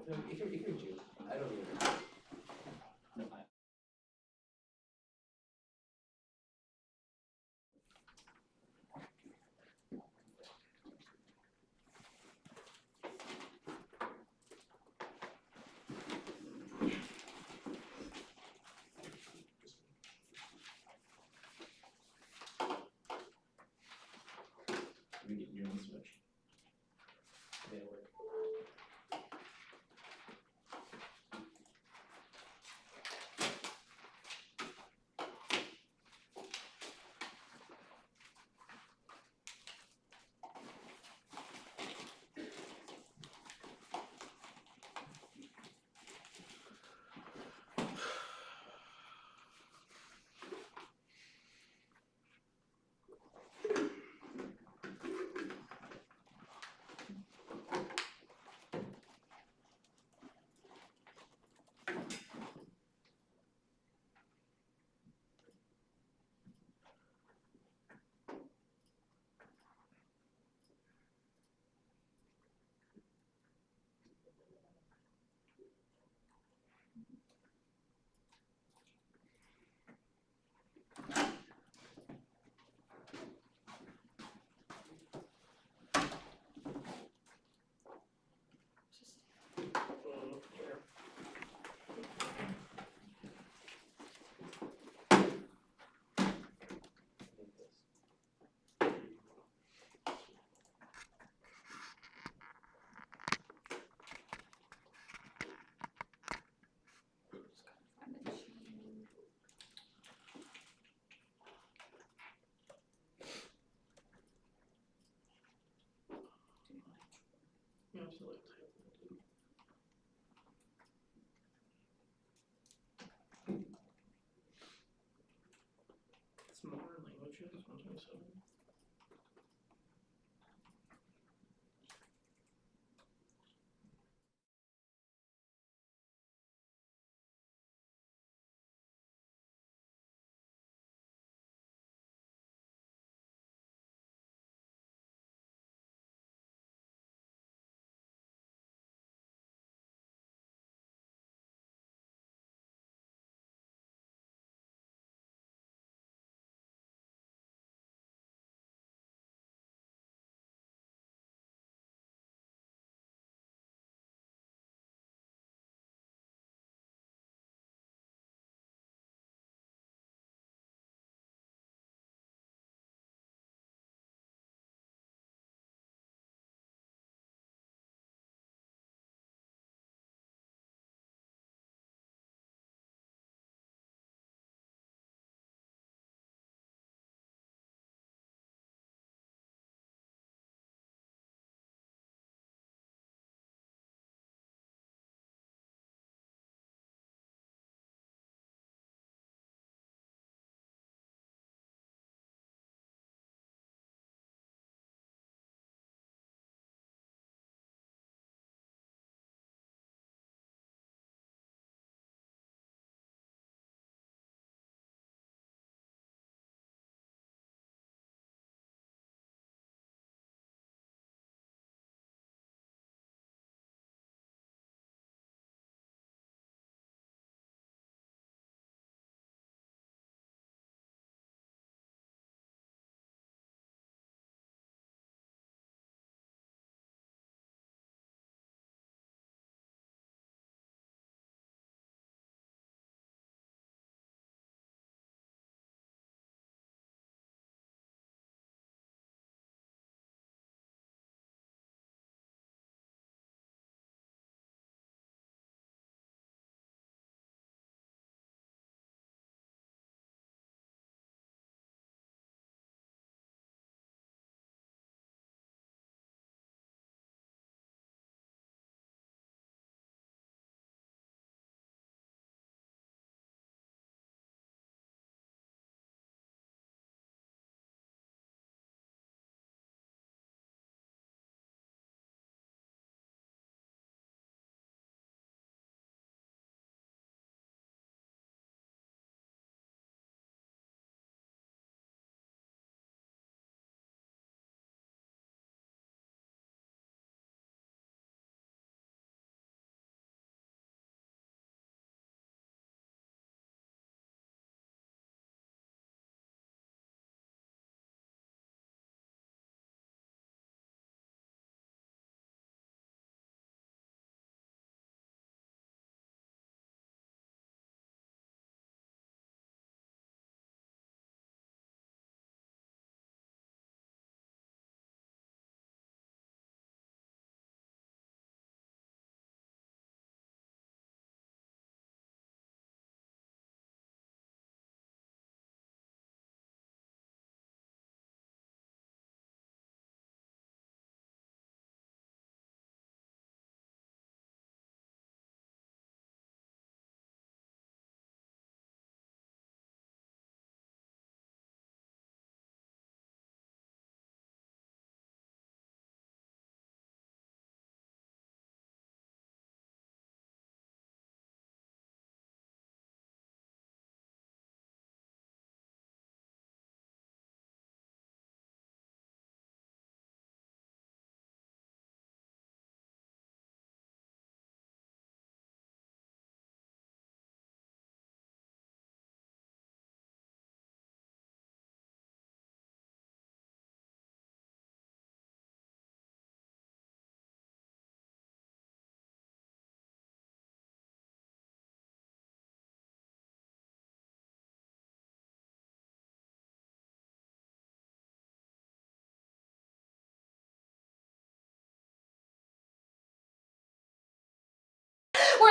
If you're Jew, I don't even. No, you're on the switch. They work. Absolutely. It's more languages, 127.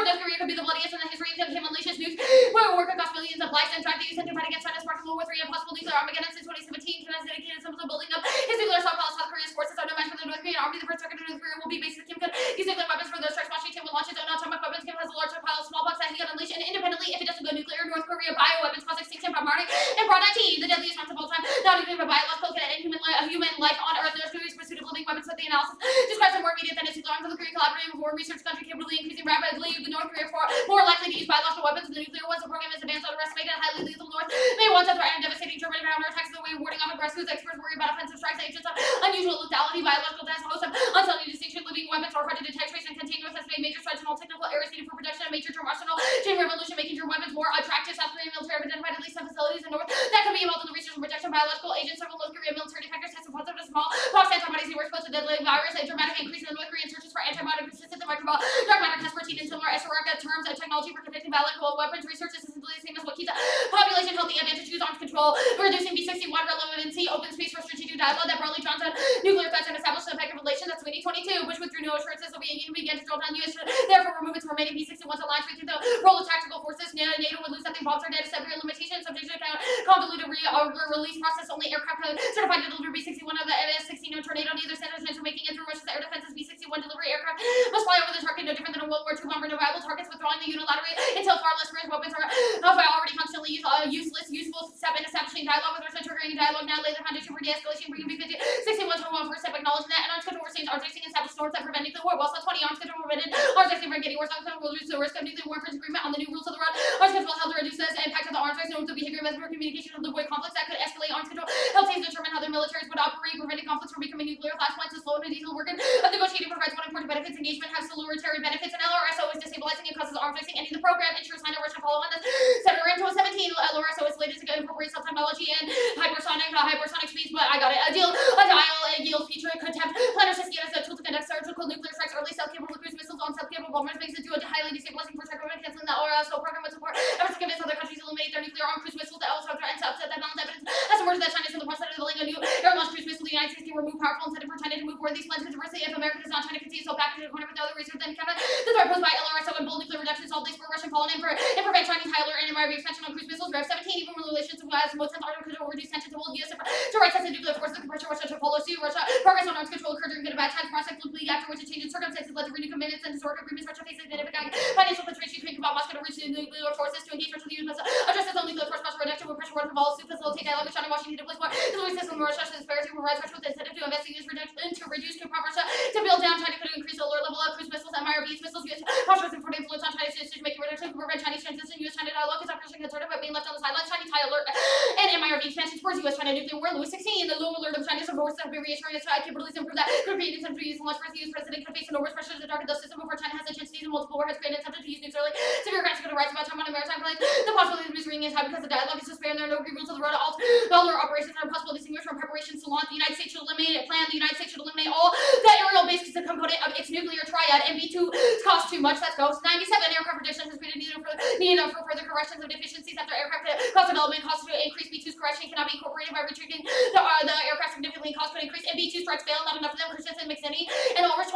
North Korea could be the bloodiest in the history of Kim Unleashes nukes. Where war could cost millions of lives and drive the US into fight against China's sparking World War III and possible nuclear Armageddon since 2017. Kim has dedicated himself to building up his nuclear stockpile. South Korea's forces are no match for the North Korean army. The first target of North Korea will be bases Kim could use nuclear weapons for those strikes. Washington will launch its own atomic weapons. Kim has a large stockpile of smallpox that he can unleash, and independently, if it doesn't go nuclear, North Korea bioweapons cause extinction from Marty and Broad 19, the deadliest ones of all time. Not nuclear but biological can end human life on Earth. North Korea's pursuit of living weapons with the analysis describes it more immediate than its nuclear arms of the Korean collaborating with foreign research country capability increasing rapidly. The North Korea more likely to use biological weapons than nuclear ones. The program is advanced, underestimated, and highly lethal. North may want to threaten devastating German counterattacks the way warding off aggressors. Experts worry about offensive strikes, agents of unusual lethality, biological tests, host of unselling distinction. Living weapons are hard to detect, trace, and contain. North has made major strides in all technical areas needed for production of major germ arsenal. Chain revolution, making germ weapons more attractive. South Korean military have identified at least some facilities in North that could be involved in the research and production of biological agents. Several North Korean military defectors tested positive to small pox antibodies who were exposed to deadly virus. A dramatic increase in the North Korean searches for antibiotic resistant to microbial drug matter test protein and similar esoteric terms and technology for conducting biological weapons research is essentially the same as what keeps the population healthy. Advantage use arms control, reducing B-61 relevancy, open space for strategic dialogue that broadly draws on nuclear threats and established an effective relation. That's 2022. Bush withdrew no assurances the Soviet Union began to draw down U.S. therefore remove its remaining B-61s alliance through the role of tactical forces. NATO would lose nothing. Bombs are dead. Severe limitations. Subject to convoluted release process. Only aircraft certified to deliver B-61 of the MS-16 Tornado. Neither sentence for making it through Russia's air defenses. B-61 delivery aircraft must fly over the target no different than a World War II bomber. No viable targets withdrawing the unilaterally until far less range weapons are already functionally useless. Useful step in establishing dialogue with Russia. Triggering dialogue now lay the foundation for de-escalation. Bringing B-61 to one first step. Acknowledging that and arms control received arms racing established norms that prevent nuclear war. While 20 arms control prevented arms racing from getting worse. Arms control will reduce the risk of nuclear war. Prince agreement on the new rules of the road. Arms control helped to reduce the impact of the arms race. Norms of behavior, mesmer communication of the avoid conflicts that could escalate. Arms control helped teams determine how their militaries would operate, preventing conflicts from becoming nuclear. Flashpoints is slow and detailed working of negotiating provides one important benefits. Engagement has salutary benefits, and LRSO is destabilizing and causes arms racing. Ending the program ensures China Russia follow on this. Senator in 2017, LRSO is slated to incorporate self-technology and hypersonic speeds, but I got it. A dial, a yield feature, contempt. Planners to see it as a tool to conduct surgical nuclear strikes. Early self-capable cruise missiles on self-capable bombers makes it do a highly destabilizing for China. Canceling the LRSO program would support efforts to convince other countries to eliminate their nuclear armed cruise missiles that also threaten to upset that balance. Evidence has emerged that China is in the process of building a new air-launched cruise missile. The United States can remove powerful incentive for China to move forward these plans. Controversy if America does not, China can see itself back into the corner with no other research than Canada. The threat posed by LRSO and bold nuclear reduction solved this for Russian fallen and prevent Chinese high alert and MRV expansion on cruise missiles. Rev 17 even relations as most article will reduce tension to hold U.S. to right sense nuclear force. The pressure Russia to follow suit. Russia progress on arms control occurred during a bad time process completely after which a change in circumstances led to renewed commitments and historic agreements. Russia faces significant financial constraints. Ukraine about Moscow to reach the nuclear forces to engage Russia to use address its own nuclear force pressure reduction with pressure to follow suit. Facilitate dialogue with China, Washington to place more delivery system where Russia disparity provides Russia with the incentive to invest in use reduction to reduce to Russia to build down. China could increase the alert level of cruise missiles, MIRVs, missiles, U.S. Russia's important influence on China's decision-making reduction to prevent Chinese transition. U.S.-China dialogue is operationally concerned about being left on the sidelines. Chinese high alert and MIRV expansion towards U.S.-China nuclear war. Louis 16, the low alert of China's forces have been reassuring its capabilities and prove that could create incentive to use launch first. The U.S. president could face enormous pressure to target the system before China has a chance to use multiple warheads created attempted to use nukes early. Severe grants could arise about time on a maritime plane. The possibility of misreading is high because the dialogue is suspended. There are no agreements on the road to all dollar operations are impossible to distinguish from preparations to launch. The United States should eliminate a plan. The United States should eliminate all the aerial base is a component of its nuclear triad. MB2 costs too much. That's goes 97 aircraft production has created needed for further corrections of deficiencies after aircraft cost development costs to increase. B2's correction cannot be incorporated by retreating the aircraft significantly. Cost could increase. And B2 strikes fail. Not enough of them. Christensen, McSinney, and over 10.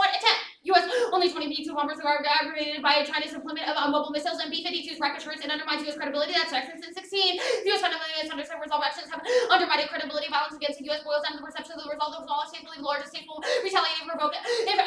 U.S. only 20 B2 bombers are aggravated by China's deployment of mobile missiles and B-52's rack assurance and undermines U.S. credibility. That's Jackson 16. The U.S. fundamentally misunderstood resolve actions have undermined credibility. Violence against the U.S. boils down to the perception of the result of all state believe the largest state will retaliate if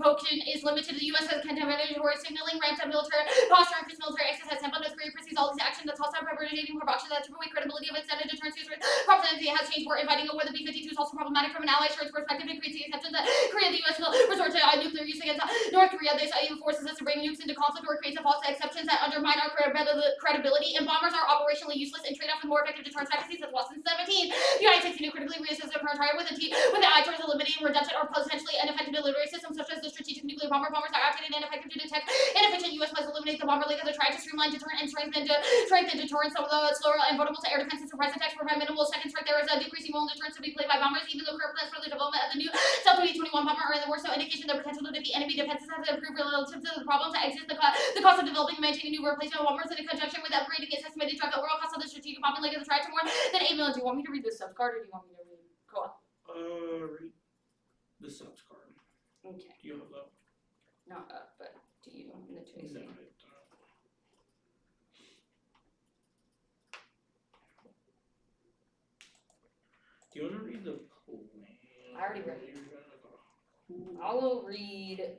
provocation is limited to the U.S. has contaminated towards signaling ramped up military posture and increased military exercise. Tempo North Korea perceives all these actions as hostile preparating provocation that strip away credibility of extended deterrence. Propaganda has changed. We're inviting a war. The B-52 is also problematic from an ally assurance perspective. It creates the exception that Korea, the U.S. will resort to nuclear use against North Korea. This even forces us to bring nukes into conflict or creates a false exceptions that undermine our credibility. And bombers are operationally useless and trade off with more effective deterrence tactics. That's Watson 17. The United States can critically reassess their current trial with the eye towards eliminating redundant or potentially ineffective delivery systems such as the strategic nuclear bomber. Bombers are outdated and ineffective to detect inefficient U.S. must eliminate the bomber league as a try to streamline deterrent and strengthen deterrence. Although it's slower and vulnerable to air defense and surprise attacks, provide minimal second strike. There is a decreasing role in deterrence to be played by bombers, even though current plans for the development of the new South 2021 bomber are in the works. So indication the potential to defeat enemy defenses has improved relative to the problems that exist. The cost of developing and maintaining new replacement bombers in conjunction with upgrading is estimated to drive the overall cost of the strategic bombing leg of the try to more than $8 million. Do you want me to read the subcard or do you want me to read co-op? Read the subs card. Okay. Do you have that? Not up, but do you in the No, chasing? I I will read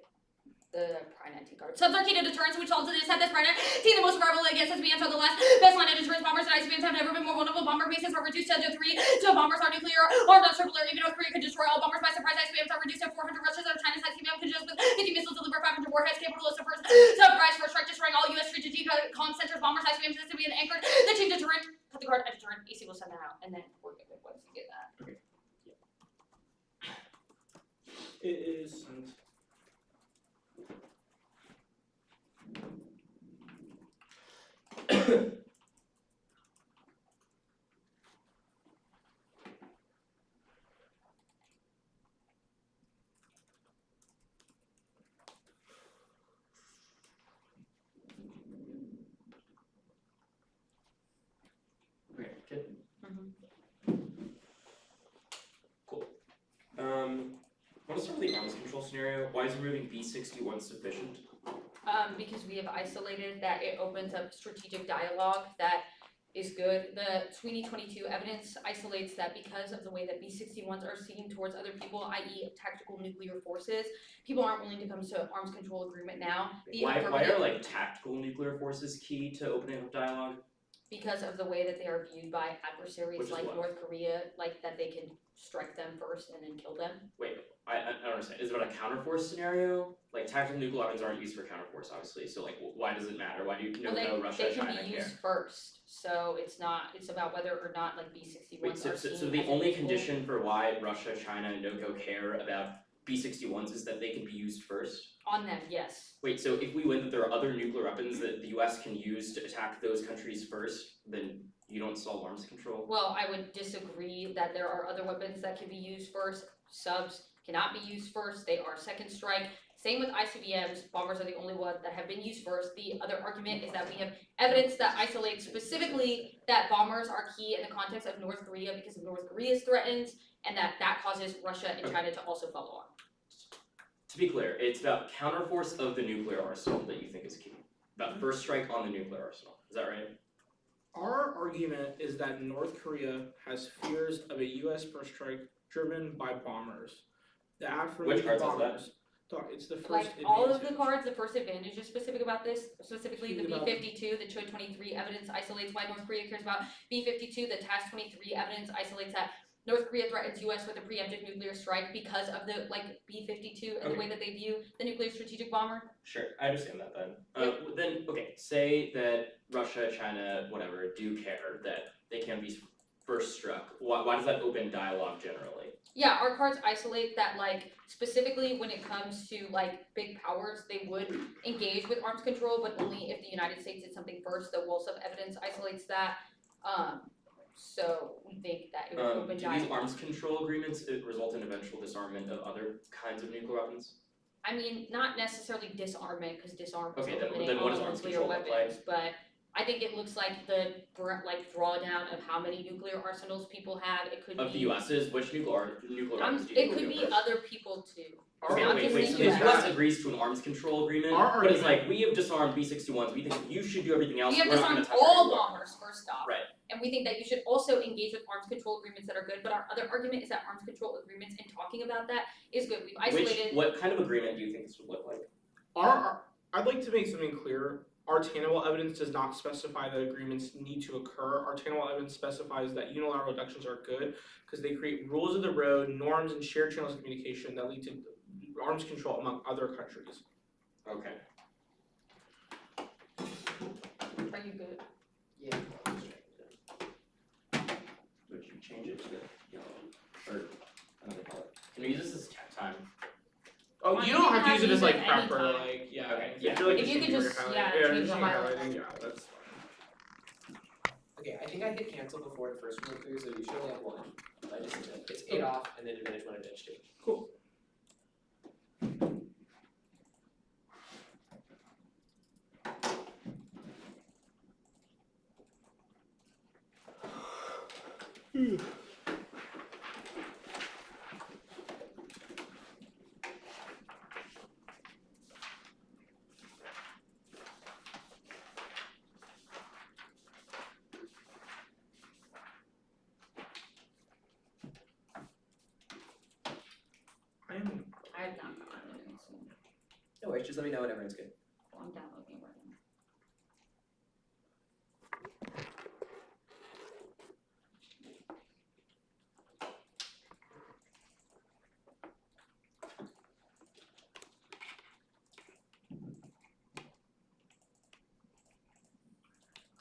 the Pride 19 card. Subs are key to deterrence, which also this had this Pride 19 the most powerful against SBMs are the last best line of deterrence. Bombers and ICBMs have never been more vulnerable. Bomber bases are reduced to 3. So bombers are nuclear armed on triple. Even North Korea could destroy all bombers by surprise. ICBMs are reduced to 400 Russia's or China's ICBM could just with 50 missiles deliver 500 warheads capable of surprise for strike destroying all U.S. strategic comm centers. Bombers ICBMs is to be an anchored. The chief deterrent. Put the card at deterrent. AC will send that out, and then we're good once you get that. It is sent. Okay, good. Cool. I want to start with the arms control scenario. Why is removing B61 sufficient? Because we have isolated that it opens up strategic dialogue that is good. The Sweeney 22 evidence isolates that because of the way that B61s are seen towards other people, i.e. tactical nuclear forces, people aren't willing to come to arms control agreement now. Why are like tactical nuclear forces key to opening up dialogue? Because of the way that they are viewed by adversaries Which is like what? North Korea, like that they can strike them first and then kill them. Wait, I don't understand. Is it about a counterforce scenario? Like tactical nuclear weapons aren't used for counterforce, obviously. So like, why does it matter? Why do you know Russia, they can China, be care? used first, so it's about whether or not like B61s Wait, are so seen the as only useful. condition for why Russia, China, and NOCO care about B61s is that they can be used first? On them, yes. Wait, so if we win that there are other nuclear weapons that the US can use to attack those countries first, then you don't solve arms control? Well, I would disagree that there are other weapons that can be used first. Subs cannot be used first, they are second strike. Same with ICBMs, bombers are the only ones that have been used first. The other argument is that we have evidence that isolates specifically that bombers are key in the context of North Korea because of North Korea's threatens, and that causes Russia and China to also follow on. To be clear, it's about counterforce of the nuclear arsenal that you think is key. About first strike on the nuclear arsenal. Is that right? Our argument is that North Korea has fears of a U.S. first strike driven by bombers. The Which aforementioned cards is that? bombers. Dog, it's the first Like all of the advantage. cards, the first advantage is specific about this, specifically the Speak about B-52, the Choi 23 evidence isolates why North Korea cares about B-52, the TAS 23 evidence isolates that North Korea threatens U.S. with a preemptive nuclear strike because of the B-52 and the way that they view the nuclear strategic bomber. Sure, I understand that then. Then, okay, say that Russia, China, whatever, do care that they can be first struck. Why does that open dialogue generally? Yeah, our cards isolate that, like, specifically when it comes to, like, big powers, they would engage with arms control, but only if the United States did something first. The Wolsov evidence isolates that. So we think that it would open Do dialogue. these arms control agreements result in eventual disarmament of other kinds of nuclear weapons? I mean, not necessarily disarmament, because disarm is Okay, then eliminate what does all arms nuclear control look weapons, but I think it looks like the drawdown of how many nuclear arsenals people have. It could Of the be US's, which nuclear weapons do you it think could will be go first? other people too. Okay, not wait, just so the the US. US agrees to an arms control agreement, Our but it's argument- like, we have disarmed B-61s, we think you should do everything else, We have we're not gonna disarmed touch all your nuclear. bombers first off. Right. And we think that you should also engage with arms control agreements that are good, but our other argument is that arms control agreements and talking about that is good. We've isolated What kind of agreement do you think this would look like? I'd like to make something clear. Our tangible evidence does not specify that agreements need to occur. Our tangible evidence specifies that unilateral reductions are good because they create rules of the road, norms, and shared channels of communication that lead to arms control among other countries. Okay. are you good? Yeah. Would you change it to yellow, or, I don't know what they call it. Can we use this as chat time? Oh, Well, you you don't can have to use it as like any prep or time. like yeah. Okay, If yeah. you're, like, If you could shooting just, or yeah, highlighting, change the highlighting, yeah, that's Okay, I think I hit cancel before the first one went through, so you should only have one. I just did it. It's 8 off and then advantage 1, advantage 2. cool. I have not gone. No worries, just let me know whenever it's good. Oh, I'm downloading it right now.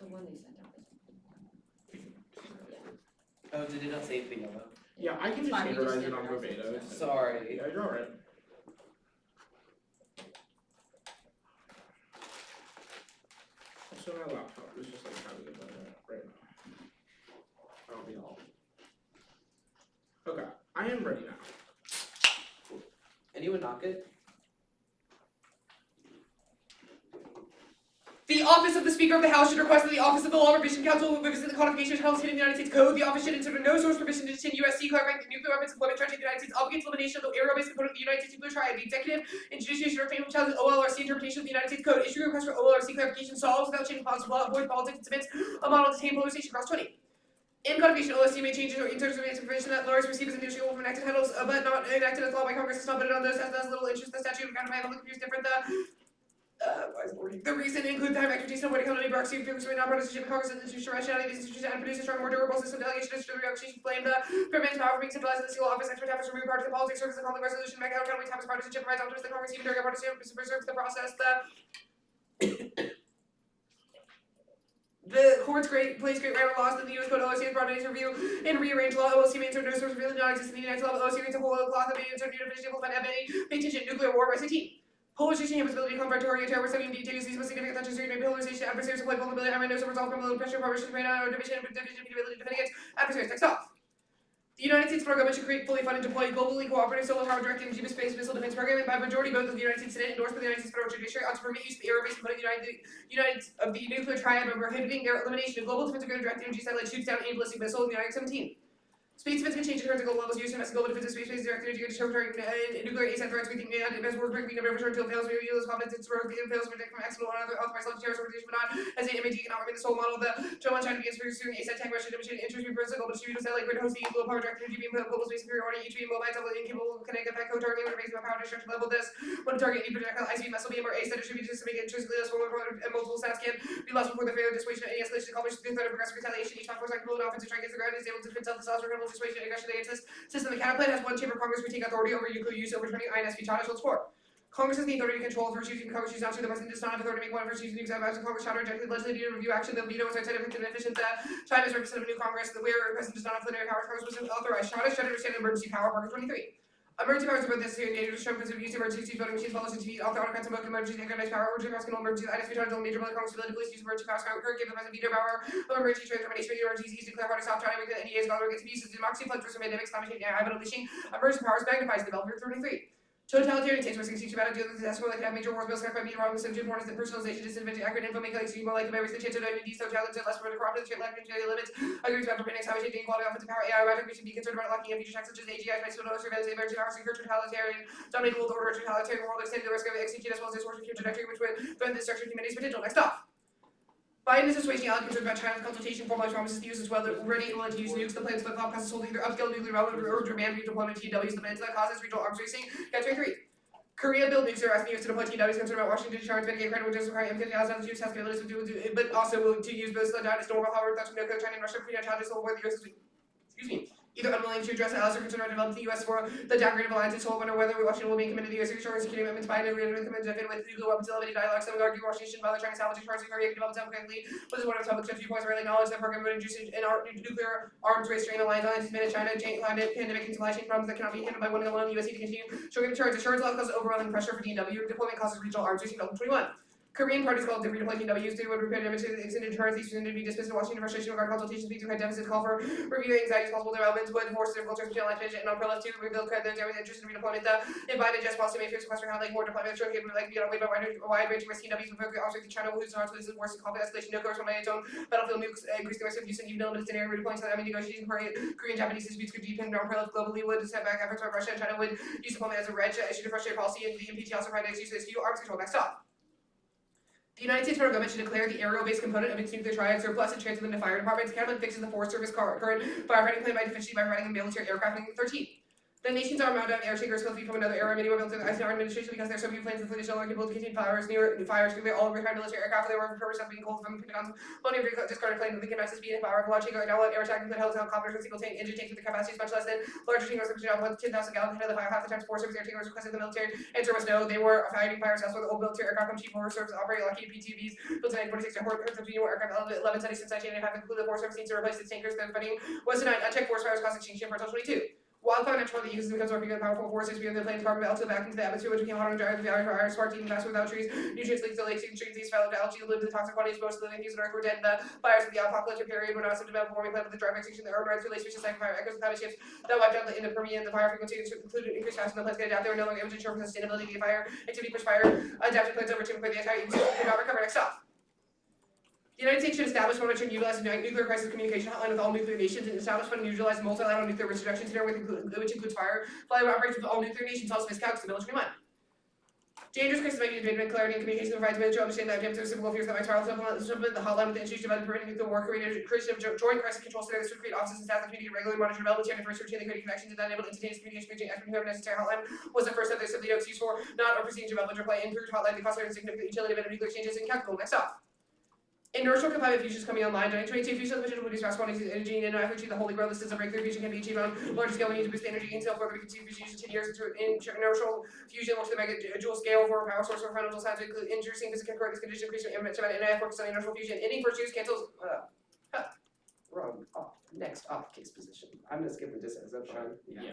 The one they sent out is. Oh, did it not save the yellow? Yeah, I can just Fine, we just standardize it on standardize it. verbatim. Sorry. Yeah, you're alright. Also, my laptop is just like having a moment right now. I'll be all. Okay, I am ready now. Anyone not good? The Office of the Speaker of the House should request that the Office of the Law Revision Council will revisit the codification of titles hidden in the United States Code. The office should consider no source permission to detain USC, clarifying the nuclear weapons employment charge in the United States obligates elimination of the aerial-based component of the United States nuclear triad. The executive and judiciary should refrain from challenging OLRC interpretation of the United States Code. Issuing a request for OLRC clarification solves without changing policy law, avoid politics, and submits a model to detain polarization across 20. In codification, OSC may change or insert information that lawyers receive as initial from enacted titles, but not enacted as law by Congress. It's not put it on those as little interest. The statute of counterplan and K is different. The reason include time, expertise, and what accountability, bureaucracy, previously non-partisanship in Congress, institutional rationality, these institutions, and produce a strong, more durable system, delegation, distributed revocation, blame the permanent power for being centralized in the single office, expert efforts, remove part of the politics, serves the conflict resolution, make accountability, time, partisanship, provides alters the Congress, even during a partisanship, preserves the process, The courts plays great role in laws that the U.S. Code OSC has brought into review and rearrange law. OSC may insert no source revealing non-existent in the United States law, but OSC reads a whole cloth that may insert new definition implement any contingent nuclear war by 17. Polarization and ability to combat target terror, studying details, these most significant touches during polarization, adversaries apply vulnerability, having no resolve from low pressure, prohibition, or division, ability to defend against adversaries. Next off. The United States federal government should create fully funded, deploy globally cooperative solar power directed and space missile defense program, and by majority vote of the United States Senate endorsed by the United States federal judiciary ought to permit use of the aerospace component of the nuclear triad by prohibiting their elimination of global defense of directed energy satellite shoots down aim ballistic missile in the United 17. Space defense can change the current global levels used to invest global defense of space directed energy to determine nuclear ASAT threats. We think the best work bringing number of until it fails, we use confidence it's rogue and fails to protect from accidental or other authorized level terrorist organization, but not as the MAT cannot remain the sole model of the German China against pursuing ASAT tech Russia demonstrated interest in first global distributed satellite grid hosting global power directed energy being global space superiority, each being mobile tablet incapable of connecting effect co-targeting with a base power destruction level. This when target any projectile ICB missile beam or ASAT distributed to make it intrinsically less vulnerable and multiple stats can be lost before the failure dissuasion of any escalation accomplished through the threat of progressive retaliation. Each time force like bullet offensive strike against the ground is able to defend self disaster credible dissuasion aggression against this system. The Counterplan has one chamber of Congress who take authority over nuclear use, overturning INSP charges. Let's support. Congress has the authority to control the first using Congress chooses not to. The President does not have authority to make one first using exam after Congress shall reject the legislative review action. The veto is scientific and efficient. China is representative of a new Congress. The where President does not have plenary powers. Congress was authorized. China should understand emergency power. Article 23. Emergency powers are both necessary and dangerous. Trump has abused emergency voting machines, policies to be off the autocrats and book emergency organized power. Emergency powers can hold emergency INSP charges on major public Congress ability to police use emergency powers. Current give the President veto power of emergency transformation. Emergencies easy to declare hard to stop China. Make the NDA scholar against abuses. Democracy floods from pandemics, climate change, AI, but unleashing emergency powers magnifies the development. 33. Totalitarian states where 60 about to deal with disaster like have major wars, bills, by being wrong with some importance that personalization, disadvantage, accurate info, make like more like memories, the chance of knowing these so talented, less for the corrupt, the life and limits, agrees about preventing salvation, gain quality, offensive power, AI, right, we should be concerned about locking in future attacks such as AGI, space, surveillance, emergency powers, secure totalitarian, dominating world order, totalitarian world, extending the risk of execution as well as this worship trajectory, which would threaten the destruction of humanity's potential. Next off. Biden is persuading allies concerned about China's consultation formalized promises to use as well. They're ready and willing to use nukes. The plans flip-flop causes hold either upscale nuclear relevant or demand redeployment of TWs. The plans that causes regional arms racing. Catch 3. Korea built nukes. They're asking us to deploy TWs concerned about Washington charge, mitigate credible just requiring M50,000 use has capabilities to do, but also willing to use both down as normal. However, that's no China and Russia freedom challenges will avoid the US. Either unwilling to address allies or concerned about developing the US for the downgrade of alliances, so wonder whether Washington will be committed to the US security commitments by and committed with nuclear weapons elevated dialogue. Some would argue Washington by the China salvage charge Korea can develop democratically, but is one of the public viewpoints really acknowledge that program would induce an nuclear arms race strain alliances made in China, climate, pandemic, and supply chain problems that cannot be handled by one alone. The US need to continue showing the charge. Assurance law causes overwhelming pressure for DW. Deployment causes regional arms race. 21. Korean parties called to redeploy TWs. They would repair damage to the extended deterrence. These would be dismissed in Washington frustration regarding consultations between high deficits. Call for review anxieties, possible developments, would force difficult terms between life vision and non-pro-left to rebuild their interest in redeployment. The invited just policy may face request for how like more deployment sure capable like be on a way by wide range of TWs with focus also to China who's not this is worse than conflict escalation. No correspond by its own battlefield nukes increase the risk of use and even elements in area redeploying. So I mean negotiating Korean Japanese disputes could deepen non-pro-left globally would set back efforts by Russia and China would use deployment as a wedge issue to frustrate policy and the NPT also find its use of this arms control. Next up. The United States federal government should declare the aerial-based component of its nuclear triad surplus and transfer them to fire departments. Counterplan fixes the Forest Service current firefighting plan by deficiency by providing them military aircraft. 13. The nations are mounted on air tankers supposed to be from another era. Many were built in the Eisenhower administration because their Soviet planes and fleet is no longer capable to contain fires, nuclear, all retired military aircraft. They were purpose of being cold from the Pentagon's plenty of discarded planes with the massive speed and power of launching or now air attack include helicopters with single tank engine tanks with the capacity is much less than larger tankers which are 10,000 gallons ahead of the fire. Half the time Force Service air tankers requested the military answer was no. They were fighting fires elsewhere. The old military aircraft from Chief Force Service operating Lockheed PTBs built in 1946 to Horde aircraft 11 studies since 1985 included the Force Service needs to replace its tankers. The funding was denied. Unchecked force fires caused extinction for until 22. Wildfire natural that uses becomes more bigger and powerful forces beyond the plane's carbon belts back into the atmosphere, which became hotter and drier. The fire sparked even faster without trees. Nutrients leaked to lakes and streams. These fell into algae, lived the toxic quantities. Most of the living things on Earth were dead. The fires of the apocalyptic period were not so developed warming planet with the drive extinction. The urban rights relates to second fire echoes of climate shifts that wiped out the Permian. The fire frequency included increased faster than the plants get adapt. They were no longer able to ensure sustainability of the fire activity. Pushed fire adapted plants over to the entire ecosystem could not recover. Next off. The United States should establish, monitor, and utilize a nuclear crisis communication hotline with all nuclear nations and establish, fund, and utilize a multilateral nuclear risk reduction center which includes fire, flight operations with all nuclear nations, also miscounts the military mind. Dangerous crisis might be debated clarity and communication that provides military understanding that attempts to simple fears that might spiral the hotline with the institution of preventing nuclear war, creation of joint crisis control centers to create offices and staff that communicate regularly, monitor development, and first routine creating connections and enable instantaneous communication between experts who have necessary hotline was the first of their simply no excuse for not or proceeding to development or play improved hotline the cost of significant utility of nuclear changes incalculable. Next off. Inertial compliant fusions coming online. During 22 fusion potential will produce vast quantities of energy and after the holy grail listed of breakthrough fusion can be achieved on larger scale. We need to boost the energy gain. Further, we continue fusion used 10 years into inertial fusion, which the megajoule scale for power source for fundamental science include inducing physical correctness condition increase in NF focus on inertial fusion. Ending first use cancels. Wrong. Off. Next off case position. I'm gonna skip this as I'm fine. Yeah.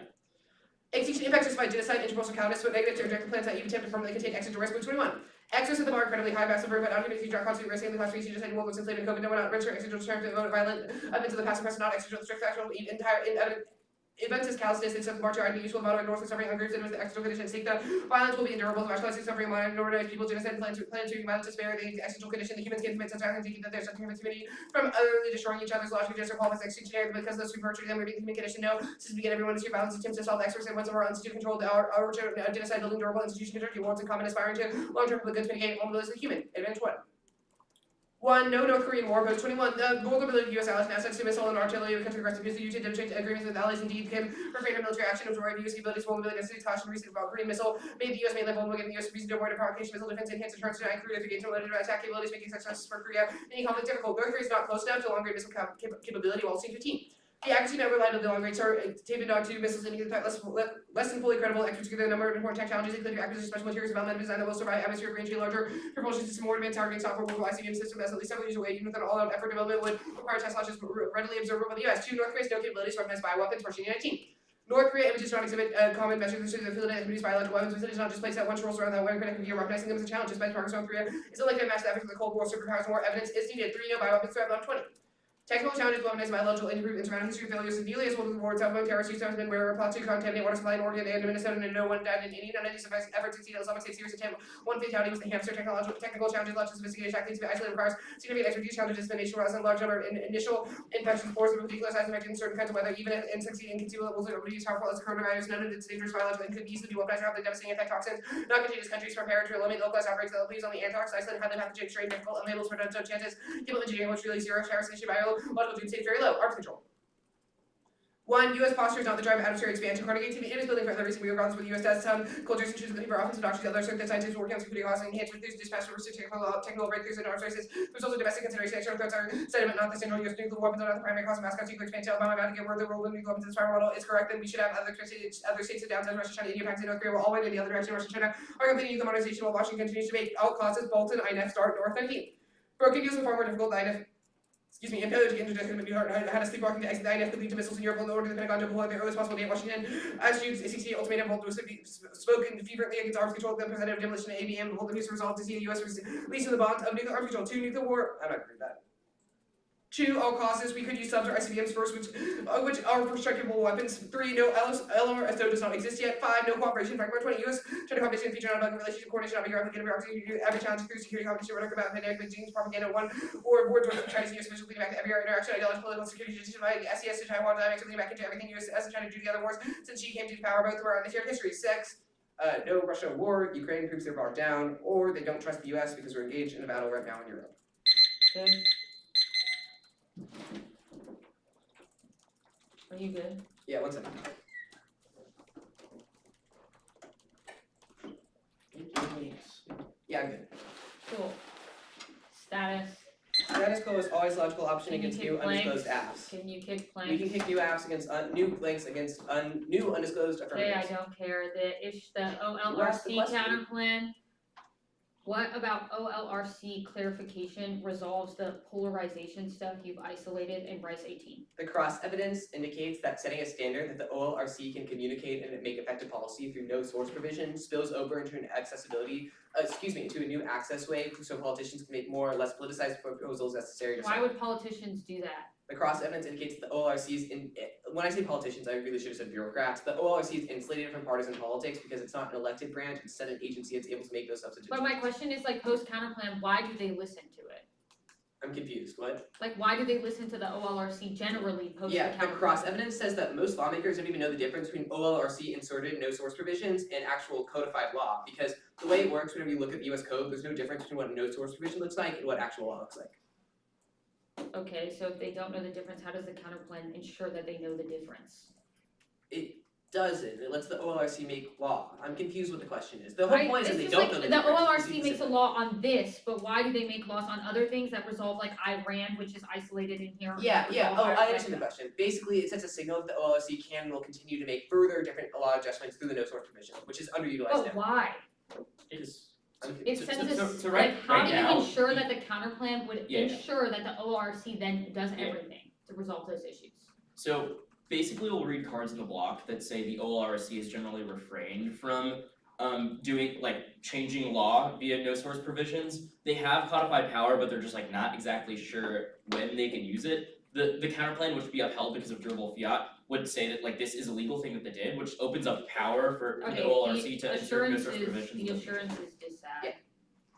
Extinction impacts justified genocide, interpersonal cowardice, but negative to reject plans that even attempt to permanently contain exit to risk. 21. Excess of the bar incredibly high, massive but unconvincing drug constant risk in the classification genocide, war was enslaved in COVID. No one out risk or exit to violent events of the past and present, not exit to strict factual events is callousness, it's a martyr ID, useful amount of north suffering, ungroups, and with the external conditions. Seek the violence will be endurable, the rationalizing suffering, minority people, genocide, plan to violence to spare the existential condition. The humans can commit such acts thinking that there's such community from utterly destroying each other's logic, just qualifies extinction because those who virtually them repeat the human condition. No, since we begin everyone to see violence attempts to solve the experts and once of our institute control, our genocide building durable institution control, wants in common aspiring to long-term public goods mitigate vulnerabilities of the human. Advantage 1. 1. No North Korean war. Post 21. The vulnerability of U.S. allies and assets to missile and artillery of country aggressive use the to demonstrate agreements with allies indeed can refrain from military action, absorb U.S. capabilities, vulnerability, necessity, caution, recent about Korean missile, made the U.S. mainland vulnerable, giving the U.S. reason to avoid a provocation, missile defense, enhance deterrence, deny Korea to gain limited attack capabilities, making such chances for Korea any conflict difficult. North Korea is not close enough to long-range missile capability, while seeing 15. The accuracy never relied on the long range taping dog 2 missiles and less than fully credible experts together a number of important tech challenges, including acquisition of special materials development design that will survive atmospheric range, larger propulsion system, more advanced targeting software, will ICBM system as at least several years away, even with an all-out effort development would require test launches readily observable by the US. 2. North Korea's no capabilities to weaponize bioweapons, March 19. North Korea images not exhibit common measures to the field that produce biological weapons. Facilities not just place that one rolls around that one critical gear, weaponizing them as a challenge. Despite progress North Korea is a likely to match the efforts of the Cold War superpowers. More evidence is needed. 3. No bioweapons threat beyond 20. Technical challenges, weaponized biological improvement, surrounding history of failures of nearly as well as the war itself. Terrorist use has been where plot to contaminate water supply in Oregon and Minnesota, and no one died in any. None of these efforts succeeded. Islamic State serious attempt. One fatality was the hamster. Technical challenges, lots of sophisticated attack needs to be isolated, requires significant expertise. Challenges been nationwide and large number in initial infection force with particular size effect in certain kinds of weather. Even if succeeding inconceivable levels will be as harmful as coronavirus. None of its dangerous biological and could easily be weaponized or have the devastating effect toxins. Not contagious countries prepared to eliminate localized outbreaks that will please only Antarctica, Iceland, highly pathogenic strain, difficult and labels for no chances. People engineering which really zero terrorist issue biological doom state very low. Arms control. 1. U.S. posture is not the drive of adversary expansion. Carnegie TV is building for other reasons. We regard this with the U.S. does some cultures and choose the for offensive doctrines. Other certain scientists working on security laws and enhance with these dispatch for technical breakthroughs and arms races. There's also domestic consideration. External threats are sentiment, not the central U.S. nuclear weapons are not the primary cause of mass nuclear expansion. Obama about to get word the role of nuclear weapons in the spiral model is correct. Then we should have other states of downside. Russia, China, India, Pakistan, North Korea will all win in the other direction. Russia, China are completing nuclear modernization while Washington continues to make out causes. Bolton, INF, start North 19. Broken deals are far more difficult than INF. Failure to interject in had a sleepwalking to exit the INF could lead to missiles in Europe in order to the Pentagon to deploy at the earliest possible date. Washington, as June's 68 ultimatum, Bolton was spoken fervently against arms control, the president of demolition of ABM, Bolton was resolved to see the U.S. release of the bonds of nuclear arms control. 2. Nuclear war. I'm not going to read that. 2. All causes. We could use subs or ICBMs first, which are destructible weapons. 3. No LRSO does not exist yet. 5. No cooperation. Fact 20. U.S. China competition feature on a relationship coordination not be replicated. Every challenge through security competition, whatever about pandemic, genes, propaganda. 1. Or boards with Chinese and U.S. officials leading back to every interaction, ideology, political security, justifying SES to Taiwan dynamics, leading back into everything U.S. and China do the other wars since she came to power. Both were on the shared history. 6. No Russia war. Ukraine proves they're brought down, or they don't trust the U.S. because we're engaged in a battle right now in Europe. Good. Are you good? Yeah, 1 second. Status. Status quo is always a logical option Can you against kick new blanks? undisclosed apps. Can you kick We blanks? can kick new apps against new blanks against new undisclosed Okay, I affirmatives. don't care. The You asked the OLRC question. counterplan. What about OLRC clarification resolves the polarization stuff you've isolated in Bryce 18? The cross evidence indicates that setting a standard that the OLRC can communicate and make effective policy through no source provision spills over into into a new access way so politicians can make more or less politicized proposals necessary to Why solve. would politicians do that? The cross evidence indicates that the OLRC is when I say politicians, I really should have said bureaucrats. The OLRC is insulated from partisan politics because it's not an elected branch, instead an agency that's able to make those substitutions. But my question is like post counterplan, why do they listen to it? I'm confused. What? Like why do they listen to the OLRC generally post the Yeah, the counterplan? cross evidence says that most lawmakers don't even know the difference between OLRC inserted no source provisions and actual codified law, because the way it works whenever you look at the US code, there's no difference between what a no source provision looks like and what actual law looks like. Okay, so if they don't know the difference, how does the counterplan ensure that they know the difference? It doesn't. It lets the OLRC make law. I'm confused what the question is. The whole Right, point is that it's they just don't like know the the difference. OLRC makes a law on this, but why do they make laws on other things that resolve like Iran, which is isolated in here? Yeah. resolve Oh, I Iran? understand the question. Basically, it sends a signal that the OLRC can and will continue to make further different law adjustments through the no source provision, which is underutilized But now. why? Is It So- sends so- us, so right- like, how right do now, you ensure that the counterplan would Yeah. ensure that the OLRC then does Yeah. everything to resolve those issues? So basically we'll read cards in the block that say the OLRC is generally refrained from doing like changing law via no source provisions. They have codified power, but they're just like not exactly sure when they can use it. The counterplan, which would be upheld because of durable fiat, would say that like this is a legal thing that they did, which opens up power for Okay, the OLRC the to insert no source assurances, provisions. the assurances decide. Yeah.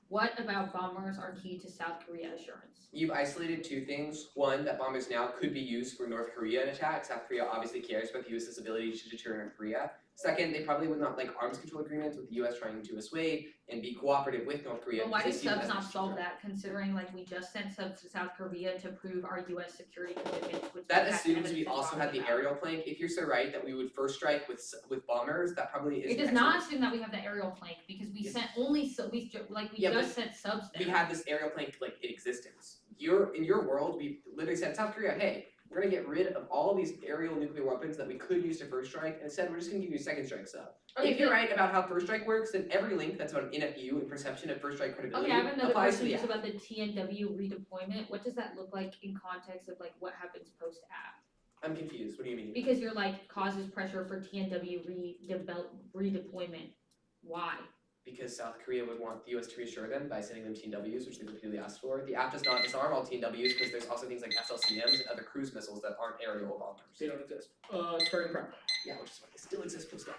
What about bombers are key to South Korea assurance? You've isolated two things. One, that bombers now could be used for North Korean attacks. South Korea obviously cares about the US's ability to deter North Korea. Second, they probably would not like arms control agreements with the US trying to assuade and be cooperative with North Korea. But why because does they see them subs as not a solve threat. that, considering like we just sent subs to South Korea to prove our US security commitments, which That we had assumes evidence we to also talk had the about. aerial plank. If you're so right that we would first strike with bombers, that probably is. It does not assume that we have the aerial plank, because we Yes. sent only we Yeah, just sent subs there. We had this aerial plank like in existence. In your world, we literally said South Korea, hey, we're gonna get rid of all of these aerial nuclear weapons that we could use to first strike, and instead we're just gonna give you a second strike sub. Okay, If you're right about how first strike works, then every link that's about NFU and perception of first strike credibility Okay, I have another applies to question the just app. about the TNW redeployment. What does that look like in context of like what happens post app? I'm confused. What do you mean? Because you're like causes pressure for TNW redeployment. Why? Because South Korea would want the US to reassure them by sending them TNWs, which they repeatedly asked for. The app does not disarm all TNWs because there's also things like SLCMs and other cruise missiles that aren't aerial bombers. They don't exist. Starting prep. Yeah, which is why they still exist post app.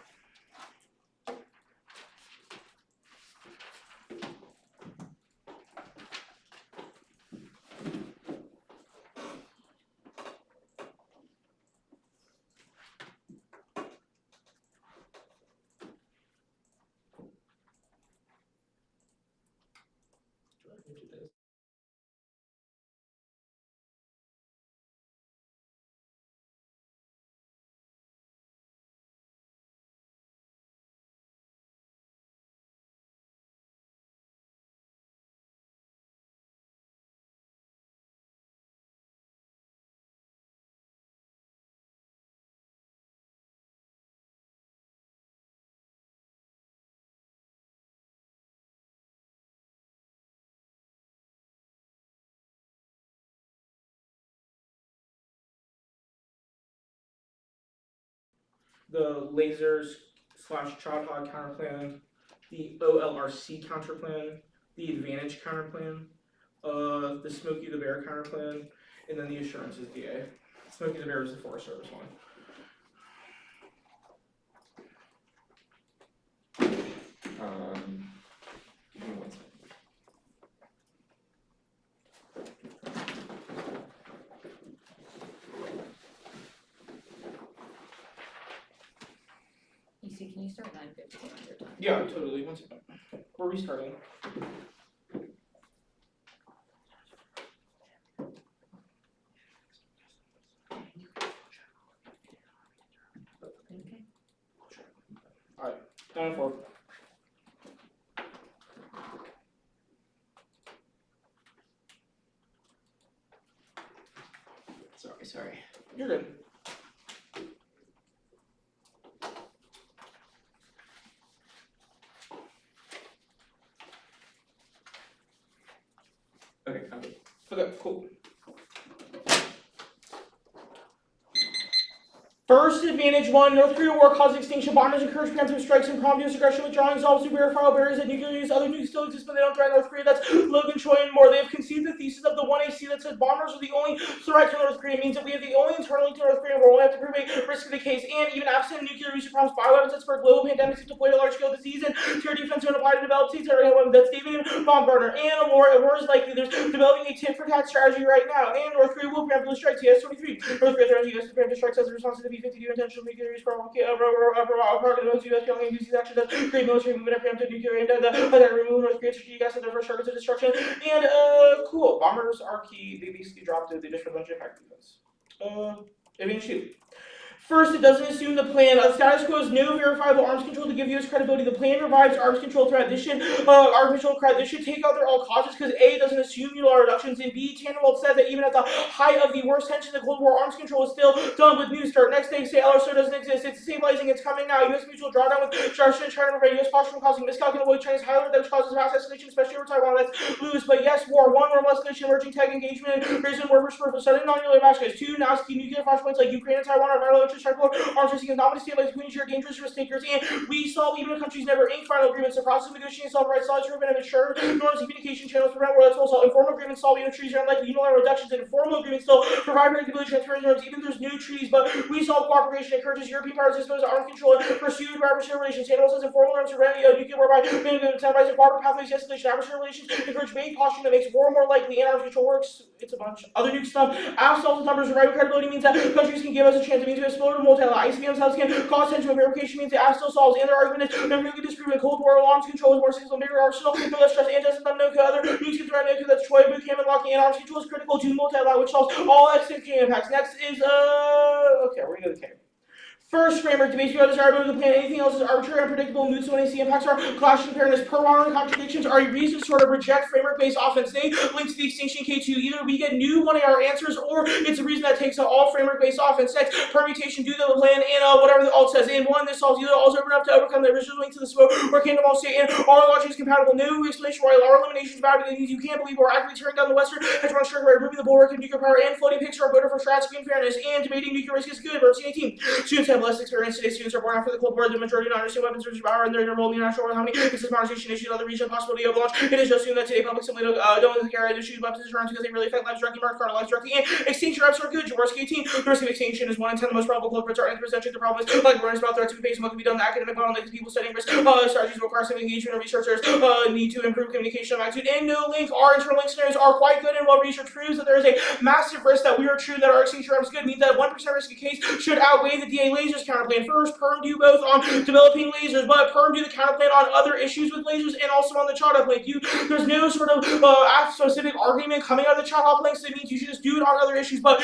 The lasers / Childhog counterplan, the OLRC counterplan, the Advantage counterplan, the Smokey the Bear counterplan, and then the Assurances DA. Smokey the Bear is the Forest Service one. Give me 1 second. EC, can you start 9:15 on your time? Yeah, totally. 1 second. We're restarting. Okay. Down 4. sorry. You're good. Okay, I'm good. Okay, cool. First advantage 1, North Korea war caused extinction. Bombers encourage preemptive strikes and prompt US aggression, withdrawing resolves to verifiable barriers that nuclear use. Other nukes still exist, but they don't threaten North Korea. That's Logan Choi and more. They have conceived the thesis of the 1AC that says bombers are the only threat to North Korea. It means that we have the only internally to North Korea war. We have to prove a risk of the case. And even absent nuclear use problems, bioweapons that spur global pandemics have deployed a large-scale disease and tier defense zone applied to developed states that already have weapons. That's David Baumgartner. And a war is likely. There's developing a tit-for-tat strategy right now. And North Korea will preemptively strike. TS-23. North Korea threatens US to preemptive strikes as a response to the B-52 intentional nuclear use program. US failing to use these actions as great military movement and preemptive nuclear aimed at the remove North Korea's strategic assets their first targets of destruction. And cool. Bombers are key. They basically dropped it. They just bunch of impact defense. Advantage 2. First, it doesn't assume the plan. Status quo is no verifiable arms control to give U.S. credibility. The plan revives arms control threat. This should take out their all causes because A, doesn't assume unilateral reductions, and B, Tannenwald said that even at the height of the worst tension, the Cold War arms control is still done with New START. Next, they say LRSO doesn't exist. It's stabilizing. It's coming now. U.S. mutual drawdown with Russia and China to prevent U.S. posture from causing miscalculation, avoid China's high alert that causes mass escalation, especially over Taiwan. Let's lose. But yes, war. 1, war escalation, emerging tag engagement, and raising war for purpose. Sudden non-nuclear massacres. 2, now key nuclear flashpoints like Ukraine and Taiwan are vital interest. Arms is not to stabilize between share dangerous risk takers, and we saw even when countries never inked final agreements. The process of negotiating self-rights laws to prevent ensure norms and communication channels prevent war. That's also informal agreements solve even treaties are unlikely unilateral reductions, and informal agreements still provide predictability, transparency norms. Even there's new treaties, but we saw cooperation encourages European powers to dispose of arms control and pursue adversarial relations. Tannenwald says informal norms prevent nuclear war by incentivizing cooperative pathways, escalation, adversarial relations encourage vague posture that makes war more likely, and arms control works. It's a bunch. Other nuke stuff. Absolute numbers of right credibility means that countries can give us a chance. It means we have exploded multi-law. ICBMs helps can cause tension. Verification means the app still solves, and their argument is never really disprove it. Cold War arms control is more successful, bigger arsenal, no less stress, and doesn't Noka. Other nukes can threaten Noka. That's Troy, Boot Camp, and locking in arms control is critical to multi-law, which solves all extent impacts. Next is okay, we're gonna go to K. First framework debates about desirability of the plan. Anything else is arbitrary, unpredictable, moods when AC impacts are clashing fairness. Per and contradictions are a reason to sort of reject framework-based offense. They link to the extinction K2. Either we get new 1AR answers, or it's a reason that takes out all framework-based offense. Next, permutation, do the plan, and whatever the alt says. In 1, this solves either all's open up to overcome the original link to the smoke, or kingdom all state, and all logic is compatible. No explanation why our elimination is bad because you can't believe we're actively tearing down the Western hegemon strength by removing the bulwark of nuclear power and floating pics are voter for strategy and fairness, and debating nuclear risk is good. Verse 18. Students have less experience today. Students are born after the Cold War. The majority do not understand weapons or power and their role in the international war. How many cases modernization issues other region possibility of launch? It is just assumed that today public simply don't carry the issues weapons around because they really affect lives directly, mark lives directly, and extinction reps are good. Jaworski 18. The risk of extinction is 1 in 10. The most probable culprits are anthropocentric. The problem is like awareness about threats to be faced and what can be done. The academic bottleneck is people studying risk. Strategies require some engagement of researchers. Need to improve communication of magnitude and no link. Our internal link scenarios are quite good, and while research proves that there is a massive risk that we are true that our extinction reps good means that 1% risk of case should outweigh the DA lasers counterplan. First, Perm do both on developing lasers, but Perm do the counterplan on other issues with lasers and also on the child link. There's no sort of specific argument coming out of the child link, so it means you should just do it on other issues. But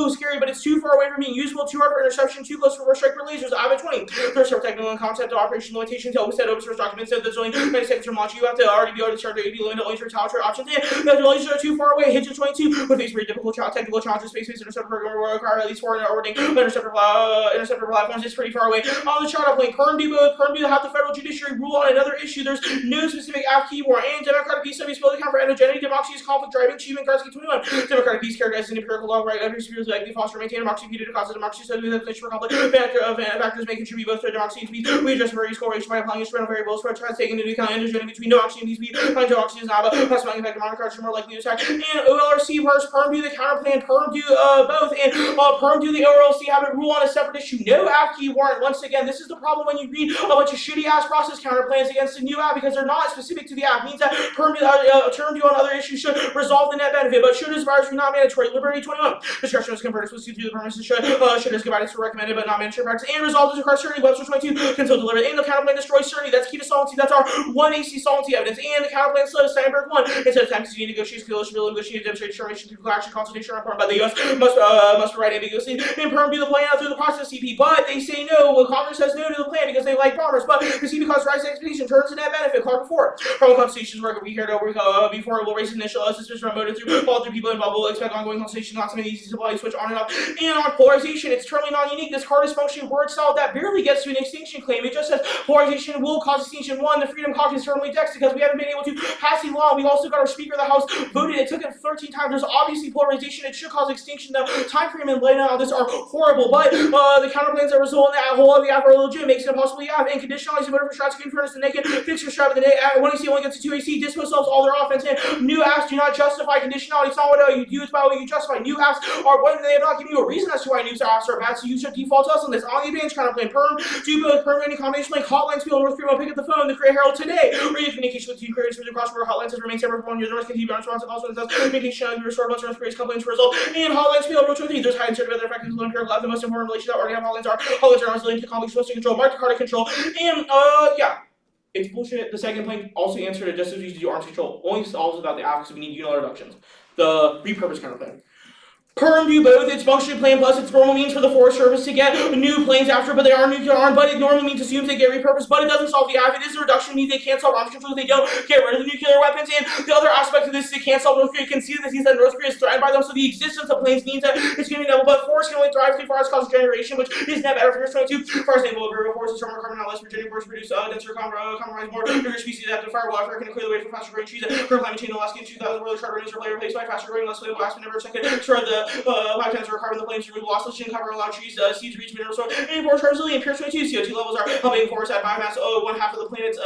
scary, but it's too far away from being useful, too hard for interception, too close for first strike for lasers. I'm at 20. There's some technical and concept of operation limitations. Always said open source documents said there's only 90 seconds from launch. You have to already be able to start to 80 limit only for tower options. And the lasers are too far away. Hits at 22 with these very difficult technical challenges. Space-based interceptor program will require at least 4 orbiting interceptor platforms. It's pretty far away. On the child link, Perm do both. Perm do have the federal judiciary rule on another issue. There's no specific AF key war and democratic peace studies will account for endogeneity. Democracy is conflict driving achievement. Karski 21. Democratic peace characterizes an empirical law right every superiors likely foster maintain democracy due to cause of democracy study with a for conflict factors may contribute both to democracy and peace. We address various correlations by applying instrumental variables for tries taking into account endogeneity between democracy and peace. Find democracy is not a plus effect of monocards are more likely to attack. And OLRC versus Perm do the counterplan. Perm do both, and Perm do the OLRC have a rule on a separate issue. No AF key warrant. Once again, this is the problem when you read a bunch of shitty ass process counterplans against a new app because they're not specific to the app. It means that Perm do on other issues should resolve the net benefit, but should as virus be not mandatory. Liberty 21. Discretion is converted to the premises should as guidance for recommended but not mandatory practice and resolve is required certainty. Webster 22 can still deliver and the counterplan destroys certainty. That's key to solvency. That's our 1 AC solvency evidence. And the counterplan slows Steinberg 1. Instead of time to negotiate coalition bill negotiate demonstrate determination through action consultation or by the US must provide ambiguously and Perm do the plan out through the process CP. But but they say no. Well, Congress says no to the plan because they like bombers, but you see, because rising expectation turns to net benefit. Clark before. From consultations work we heard over before it will raise initial suspicion on motive through all through people involved will expect ongoing consultation, not something easy to supply, switch on and off. And on polarization, it's totally non-unique. This card is functioning word salad that barely gets to an extinction claim. It just says polarization will cause extinction. One, the Freedom Caucus is firmly text because we haven't been able to pass a law. We also got our Speaker of the House voted. It took him 13 times. There's obviously polarization. It should cause extinction. The time frame and layout of this are horrible, but the counterplans that result in that whole of the app are legit, makes it impossible to have. And conditionalize the voter for shots, furnace, the naked, fix your strap of the day. At 1AC only gets to 2AC, dispo solves all their offense. And new apps do not justify conditionality. It's not what you do, it's about what you justify. New apps are when they have not given you a reason as to why new apps are bad, so you should default to us on this. On the advantage counterplan, perm, do both perm any combination like hotlines, people North Korea, pick up the phone, the Korea Herald today. Radio communication with two creators through the cross-border hotlines has remained separate for 1 year. The North continue to response also it says communication of restored once North Korea's complaints for result. And hotlines feel road 23. There's high uncertainty about their effective loan curve. The most important relation that already have hotlines are resilient to conflict, supposed to control, market card control, and yeah. It's bullshit. The second point also answered it just as we used to do arms control. Only solves without the app because we need unilateral reductions. The repurpose counterplan. Perm do both. It's functionally plan plus its normal means for the Forest Service to get new planes after, but they are nuclear armed, but it normally means assumes they get repurposed, but it doesn't solve the app. It is a reduction, means they can't solve arms control if they don't get rid of the nuclear weapons. And the other aspect of this is they can't solve North Korea. You can see the disease that North Korea is threatened by them, so the existence of planes means that it's going to be double, but Forest can only thrive as far as cause generation, which is net better for years 22. For example, Forest is stronger carbon, not less. Virginia Forest produce denser, compromise more bigger species adapted to fire. Wildfire can clear the way for faster growing trees. Current climate change in Alaska in 2000, where the charter rains are later replaced by faster growing, less flammable aspen, never a second. Sure, the lifetime or carbon the flames remove loss leaching, cover allow trees, seeds reach mineral soil, and forest are resilient. Pure 22 CO2 levels are helping forests at biomass. One half of the planet's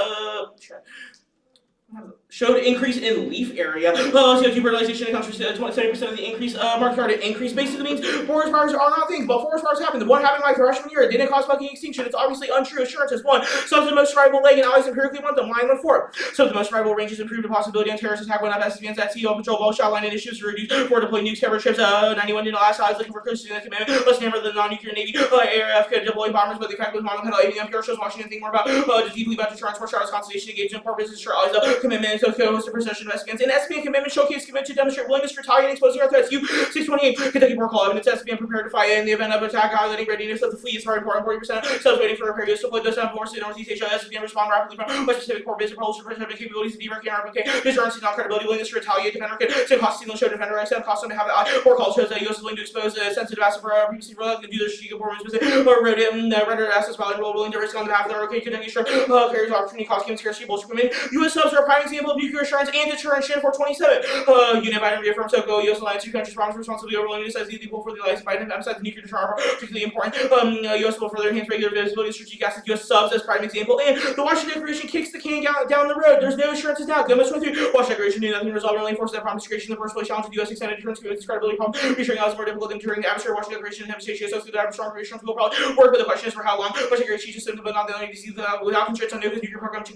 showed increase in leaf area. CO2 fertilization accounts for 70% of the increase. Market card increase basically means forest fires are not things, but forest fires happen. What happened in my freshman year? It didn't cause fucking extinction. It's obviously untrue. Assurances. One, some of the most survivable leg and allies empirically want them. Line 1-4. Some of the most survivable ranges improved the possibility on terrorist attack when up SCVs at sea, patrol ball shot line initiatives to reduce or deploy nukes, terror ships. 91 didn't last. I was looking for close to the commitment. Let's remember the non-nuclear Navy. ARF could deploy bombers, but the effect was monopenal. ABM shows Washington think more about deeply about deterrence, more Charles constellation engagement, poor business, allies, commitment, so host of procession of SPNs. And SPN commitment showcase commitment to demonstrate willingness to retaliate and exposing our threats. U-628, Kentucky Border Call evidence SPN prepared to fight in the event of attack, highlighting readiness of the fleet is very important. 40% subs waiting for repair. US deployed those forces in Northeast Asia. SPN respond rapidly from West Pacific core business propulsion protective capabilities to demarcate RPK. Disarms and non-credibility, willingness to retaliate, defender kit. Same cost signal show defender XM cost them to have the eye. Or call shows that US is willing to expose sensitive assets for previously reluctant to do their strategic performance specific or wrote it rendered assets while willing to risk on behalf of their okay Kentucky sure carries opportunity cost given scarcity bullshit women. US subs are a prime example of nuclear assurance and deterrence. 427. Unit Biden reaffirms SOCO, US alliance, two countries promise responsibility over willingness as the equal for the alliance. Biden emphasized the nuclear deterrent are particularly important. US will further enhance regular visibility of strategic assets. US subs as prime example. And the Washington Declaration kicks the can down the road. There's no assurances now. Gomez 23. Washington Declaration knew nothing resolved only forces that promise creation in the first place. Challenge the US extended deterrence with its credibility problem. Reassuring us more difficult than during the adversary. Washington Declaration and demonstration associated with strong creation will probably work, but the question is for how long. Washington Declaration just simply but not the only disease without constraints on nuclear program to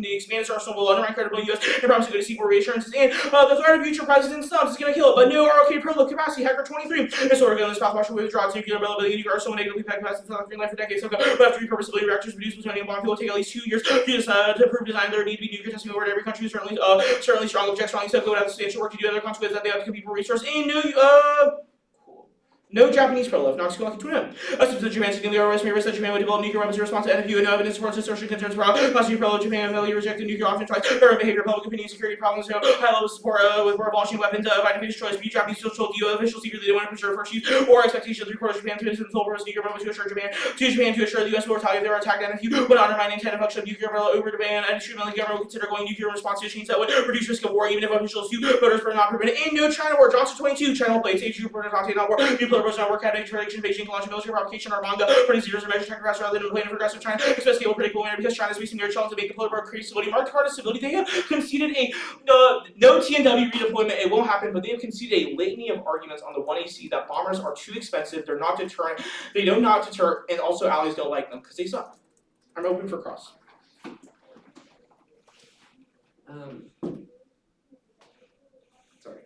expand its arsenal will undermine credibility US and promise to go to see more reassurances. And the threat of future president Stubbs is going to kill it, but no ROK pro capacity. Hacker 23. This order in this path Washington withdraw its nuclear availability. Nuclear arsenal negatively packed capacity in South life for decades ago. But after repurposability reactors produce plutonium bomb, it will take at least 2 years to prove design. There need to be nuclear testing over every country. Certainly strong object, strongly so go without substantial work to do other consequences that they have to compete for resource. And no Japanese pro-lift, not skill lucky to him. Substitute Japan significantly overestimated risk that Japan would develop nuclear weapons in response to NFU and no evidence supports social concerns for constitute pro Japan and rejected nuclear option twice. Urban behavior, public opinion, security problems, high level support with abolishing weapons, Biden choice, be Japanese social deal officials secretly they want to preserve first use or expectation of 3/4 of Japan to control purpose nuclear weapons to assure Japan to assure the US will retaliate if they were attacked NFU would undermine intent and function of nuclear over Japan and extremely government will consider going nuclear in response to change that would reduce risk of war even if officials do voters were not permitted. And no China war. Johnson 22 China will play stage two not war. Nuclear was not work at Beijing to launch a military provocation or manga, putting zeros or measure technocrats rather than a plan of aggressive China, expect stable, predictable winner because China is facing their challenge to make the political create stability. Mark card stability. They have conceded a no TNW redeployment. It won't happen, but they have conceded a litany of arguments on the 1AC that bombers are too expensive, they're not deterrent, they do not deter, and also allies don't like them because they suck. I'm open for cross. Sorry.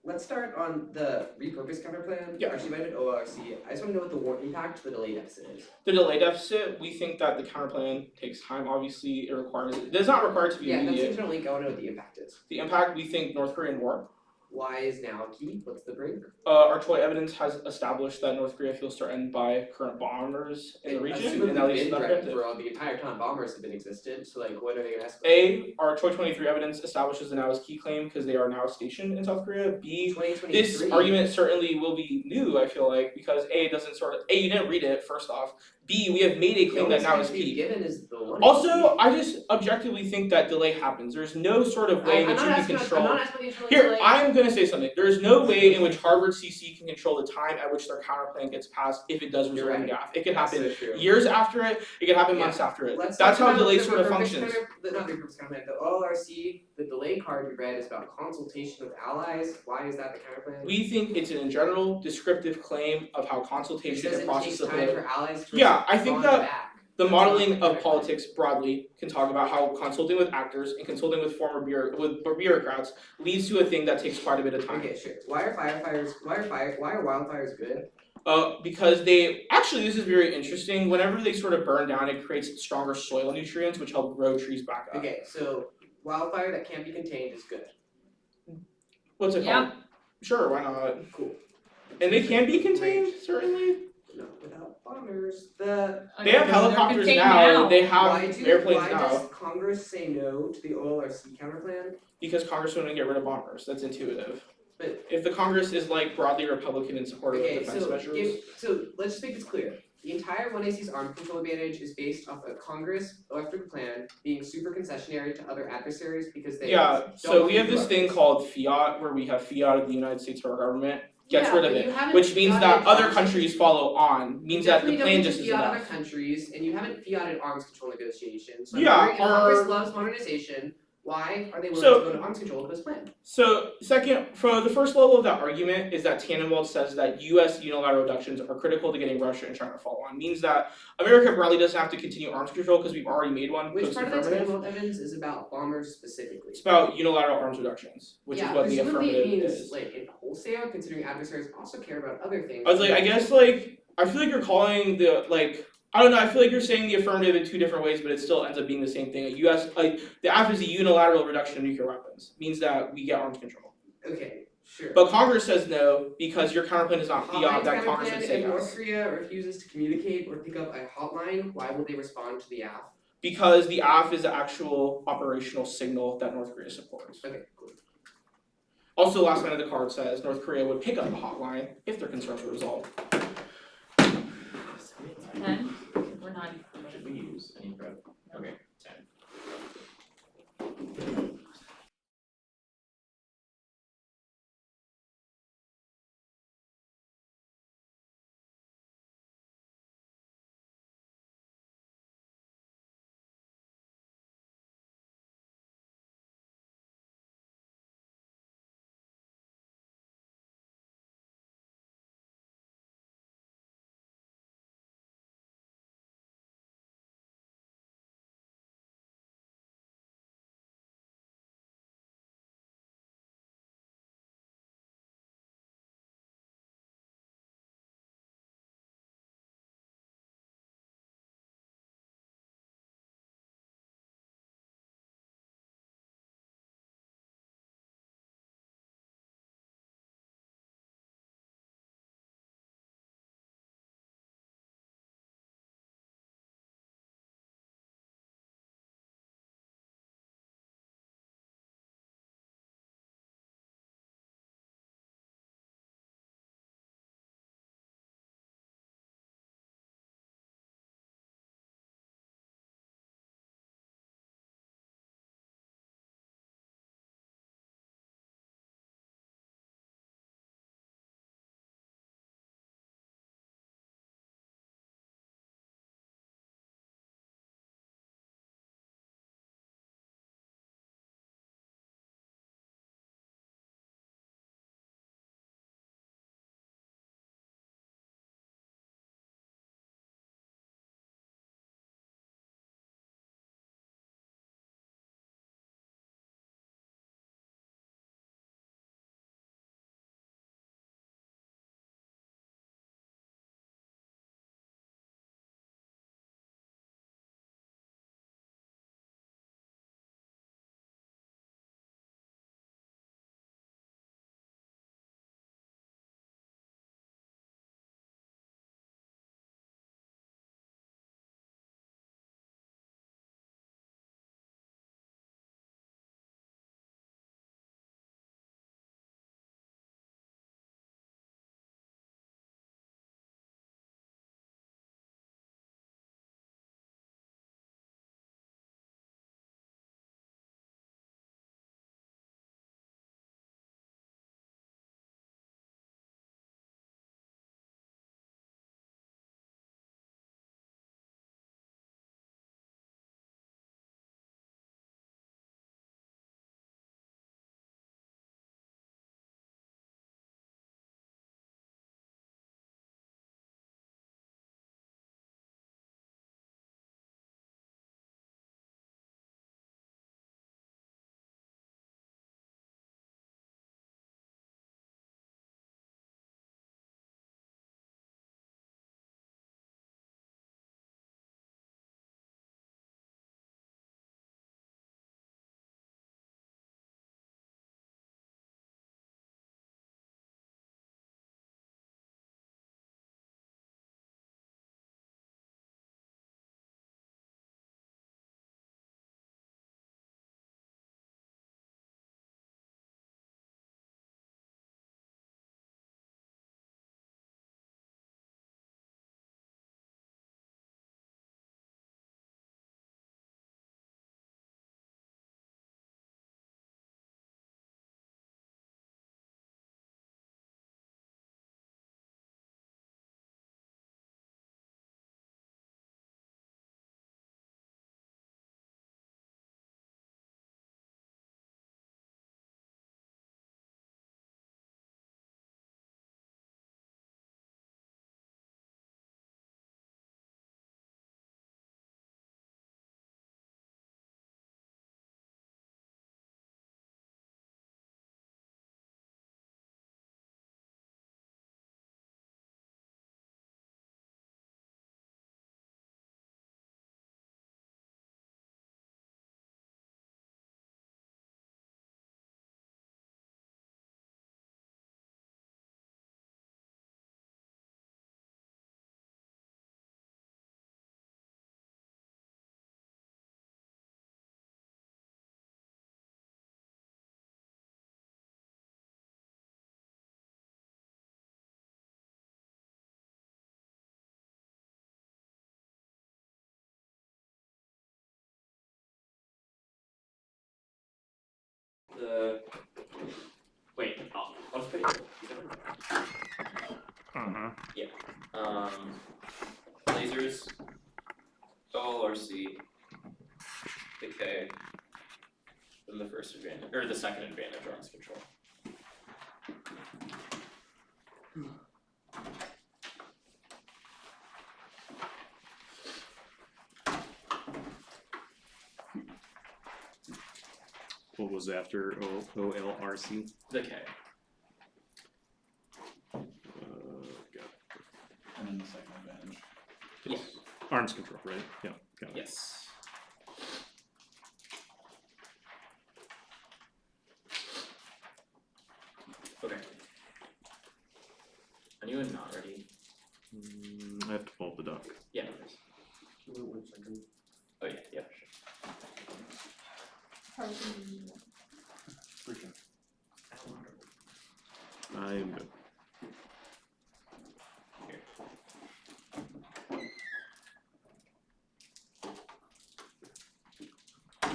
Let's start on the repurpose counterplan. Yeah. Actually, I ORC. I just want to know what the war impact, the delay deficit is. The delay deficit, we think that the counterplan takes time. Obviously, it does not require it to be Yeah, that immediate. seems to link. I want to know what the impact is. The impact, we think North Korean war. Why is now key? What's the break? Our Troy evidence has established that North Korea feels threatened by current bombers in the region, and that leads to been that threatened preemptive. for all the entire time bombers have been existent. So like, what are they gonna escalate? A, our Troy 23 evidence establishes the now is key claim because they are now stationed in South Korea. B, 2023. this argument certainly will be new, I feel like, because A, it doesn't sort of, A, you didn't read it, first off. B, we have made a claim that now is key. Given is the one. Also, I just objectively think that delay happens. There's no sort of way in which you can control. I'm not asking you to Here, delay. I'm going to say something. There is no way in which Harvard CC can control the time at which their counterplan gets passed if it does You're result in right. gaffe. It can That's happen so true. years after it. It can happen months after it. Let's That's talk how about delay the sort of repurposed functions. not the repurposed counterplan. The OLRC, the delay card we read is about consultation with allies. Why is that the counterplan? We think it's in general descriptive claim of how It consultation says and it process takes of time delay. for allies to Yeah, I think respond that back. the That's modeling not the of counterplan. politics broadly can talk about how consulting with actors and consulting with bureaucrats leads to a thing that takes quite a bit of time. Okay, sure. Why are wildfires good? Because they actually, this is very interesting. Whenever they sort of burn down, it creates stronger soil nutrients, which help grow trees back up. Okay, so wildfire that can't be contained is good. What's it Yeah. called? Sure, why not? Cool. And they can be contained, certainly. No, without bombers. The They have They're helicopters contained now. They why have airplanes why now. does Congress say no to the OLRC counterplan? Because Congress wouldn't get rid of bombers. That's intuitive. But If the Congress is like broadly Republican in support of defense measures. So let's just make this clear. The entire 1AC's arms control advantage is based off a Congress electrical plan being super concessionary to other adversaries because they Yeah, so don't we have do this thing weapons. called fiat, where we have fiat of the United States federal government gets Yeah, rid of but it, you haven't which means that fiated other arms countries follow on, means that the plan just fiat isn't other enough. countries, and you haven't fiated arms control negotiations. So Yeah, I'm wondering if Congress our- loves modernization. Why are they willing So- to go to arms control with this plan? So second, for the first level of that argument is that Tannenwald says that US unilateral reductions are critical to getting Russia and China to follow on. Means that America broadly doesn't have to continue arms control because we've already made one Which post part of the affirmative. Tannenwald evidence is about bombers specifically? It's about unilateral arms reductions, which is what the presumably it affirmative means is. like in wholesale, considering adversaries also care about other things. I was like, I guess like I feel like you're calling the like I don't know, I feel like you're saying the affirmative in two different ways, but it still ends up being the same thing. A US like the AF is a unilateral reduction of nuclear weapons. Means that we get arms control. Okay, sure. But Congress says no because your counterplan is not fiat Hotline's that Congress counterplan, would say if North yes. Korea refuses to communicate or pick up a hotline, why will they respond to the app? Because the AF is the actual operational signal that North Korea supports. Okay, cool. Also, last line of the card says North Korea would pick up the hotline if their concerns were resolved. 10 or 9. Should we use any prep? Okay. the wait, I'll just put it. Lasers, OLRC, the K, then the first advantage, or the second advantage, arms control. What was after OLRC? The K. Got And then the second advantage. Yes. arms control, right? Yeah, got it. Yes. Okay. Anyone not ready? I have to pull up the doc. Yeah, no worries. Give me 1 second. Oh yeah, yeah, sure. I am good.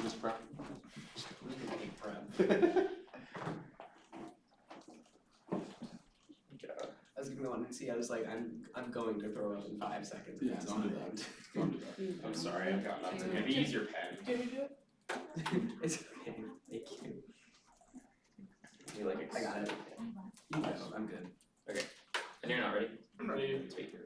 Just prep. I was gonna want to see. I was like, I'm going to throw up in 5 seconds. Yeah, It's don't do fine. that. Don't do that. I'm sorry, I've got nothing. Maybe use your pen. Did you do it? It's okay. Thank you. Do you like I got it. You know, I'm good. And you're not ready? I'm ready. Take your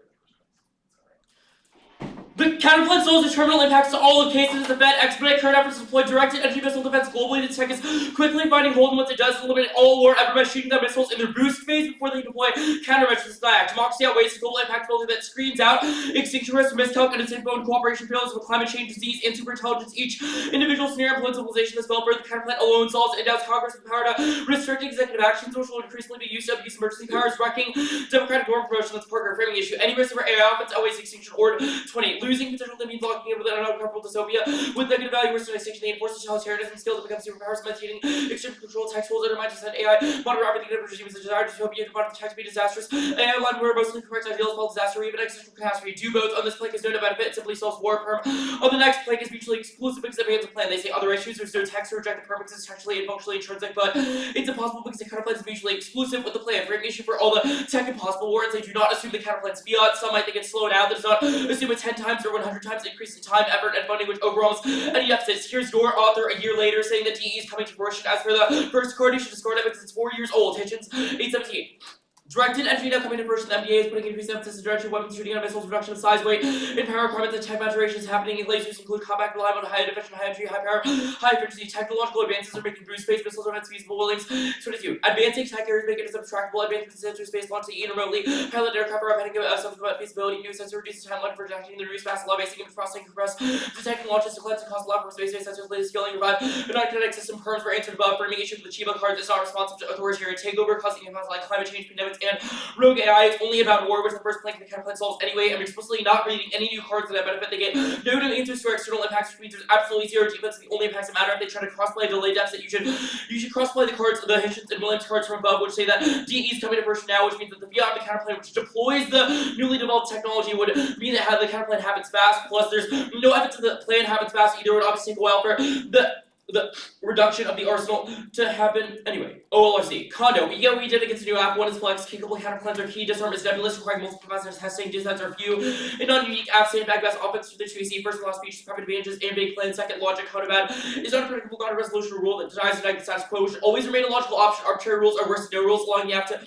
The counterplan solves the terminal impacts to all of cases. The Fed expedite current efforts to deploy directed anti-missile defense globally to check is quickly finding hold, and once it does, eliminate all war ever by shooting down missiles in their boost phase before they deploy countermeasures to Sky Act. Democracy outweighs the global impact filter that screens out extinction risk, miscalc, and and cooperation failures with climate change, disease, and superintelligence. Each individual scenario and political civilization that's developed further. The counterplan alone solves and endows Congress with the power to restrict executive actions, which will increasingly be used to abuse emergency powers, wrecking democratic norm promotion. That's Parker framing issue. Any risk of our AI offense outweighs extinction. Or 20. Losing potential that means locking in with an uncomfortable dystopia with negative value worse than extinction. They enforce totalitarianism skills to become superpowers, meditating extreme control, tax rules, undermine dissent, AI, monitor everything that regimes a desire dystopia to monitor tech to be disastrous. AI line where mostly correct ideals called disaster, even existential catastrophe. Do both. On this plank is no benefit, it simply solves war perm. On the next plank is mutually exclusive because it bans a plan. They say other issues, there's no text to reject the perm because it's textually and functionally intrinsic, but it's impossible because the counterplan is mutually exclusive with the plan. Framing issue for all the tech impossible words, they do not assume the counterplan's fiat. Some might think it's slowed down, that does not assume a 10 times or 100 times increase in time, effort, and funding, which overwhelms any deficits. Here's your author a year later saying that DE is coming to fruition as per the first coordination discord because it's 4 years old. Hitchens, 817. Directed entry now coming to fruition. The MDA is putting increased emphasis in direction of weapons shooting on missiles, reduction of size, weight, and power requirements, and tech maturation is happening in lasers include combat relying on high efficient, high entry, high power, high efficiency. Technological advances are making cruise space missiles events feasible. Williams 22. Advancing tech areas make it as abstractable. Advancements in sensor space launching and remotely. Pilot aircraft are heading subsequent feasibility. New sensor reduces time left for detecting the reduced mass law basing image processing compress. Detecting launches to cleanse and cost a lot from space-based sensors. Latest scaling revive. The non-kinetic system perms were answered above. Framing issue for the Chiba cards is not responsive to authoritarian takeover, causing impacts like climate change, pandemics, and rogue AI. It's only about war, which the first plank of the counterplan solves anyway. I'm explicitly not reading any new cards that benefit. They get no new answers to our external impacts, which means there's absolutely zero defense. The only impacts that matter. If they try to crossplay a delay deficit, you should crossplay the cards, the Hitchens and Williams cards from above, which say that DE is coming to fruition now, which means that the fiat of the counterplan, which deploys the newly developed technology, would mean that the counterplan happens fast. Plus, there's no evidence that the plan happens fast either. It would obviously take a while for the reduction of the arsenal to happen. Anyway, OLRC. Condo. We did against a new app. One is flex. Capable counterplans are key. Disarm is nebulous, requiring multiple professors testing. Dissets are few. A non-unique app. Sandbag best offense to the 2AC. First class speech, prep advantages, and big plan. Second, logic. Counterpad is unpredictable, not a resolution rule that denies the negative status quo. Should always remain a logical option. Arbitrary rules are worse than no rules, allowing you have to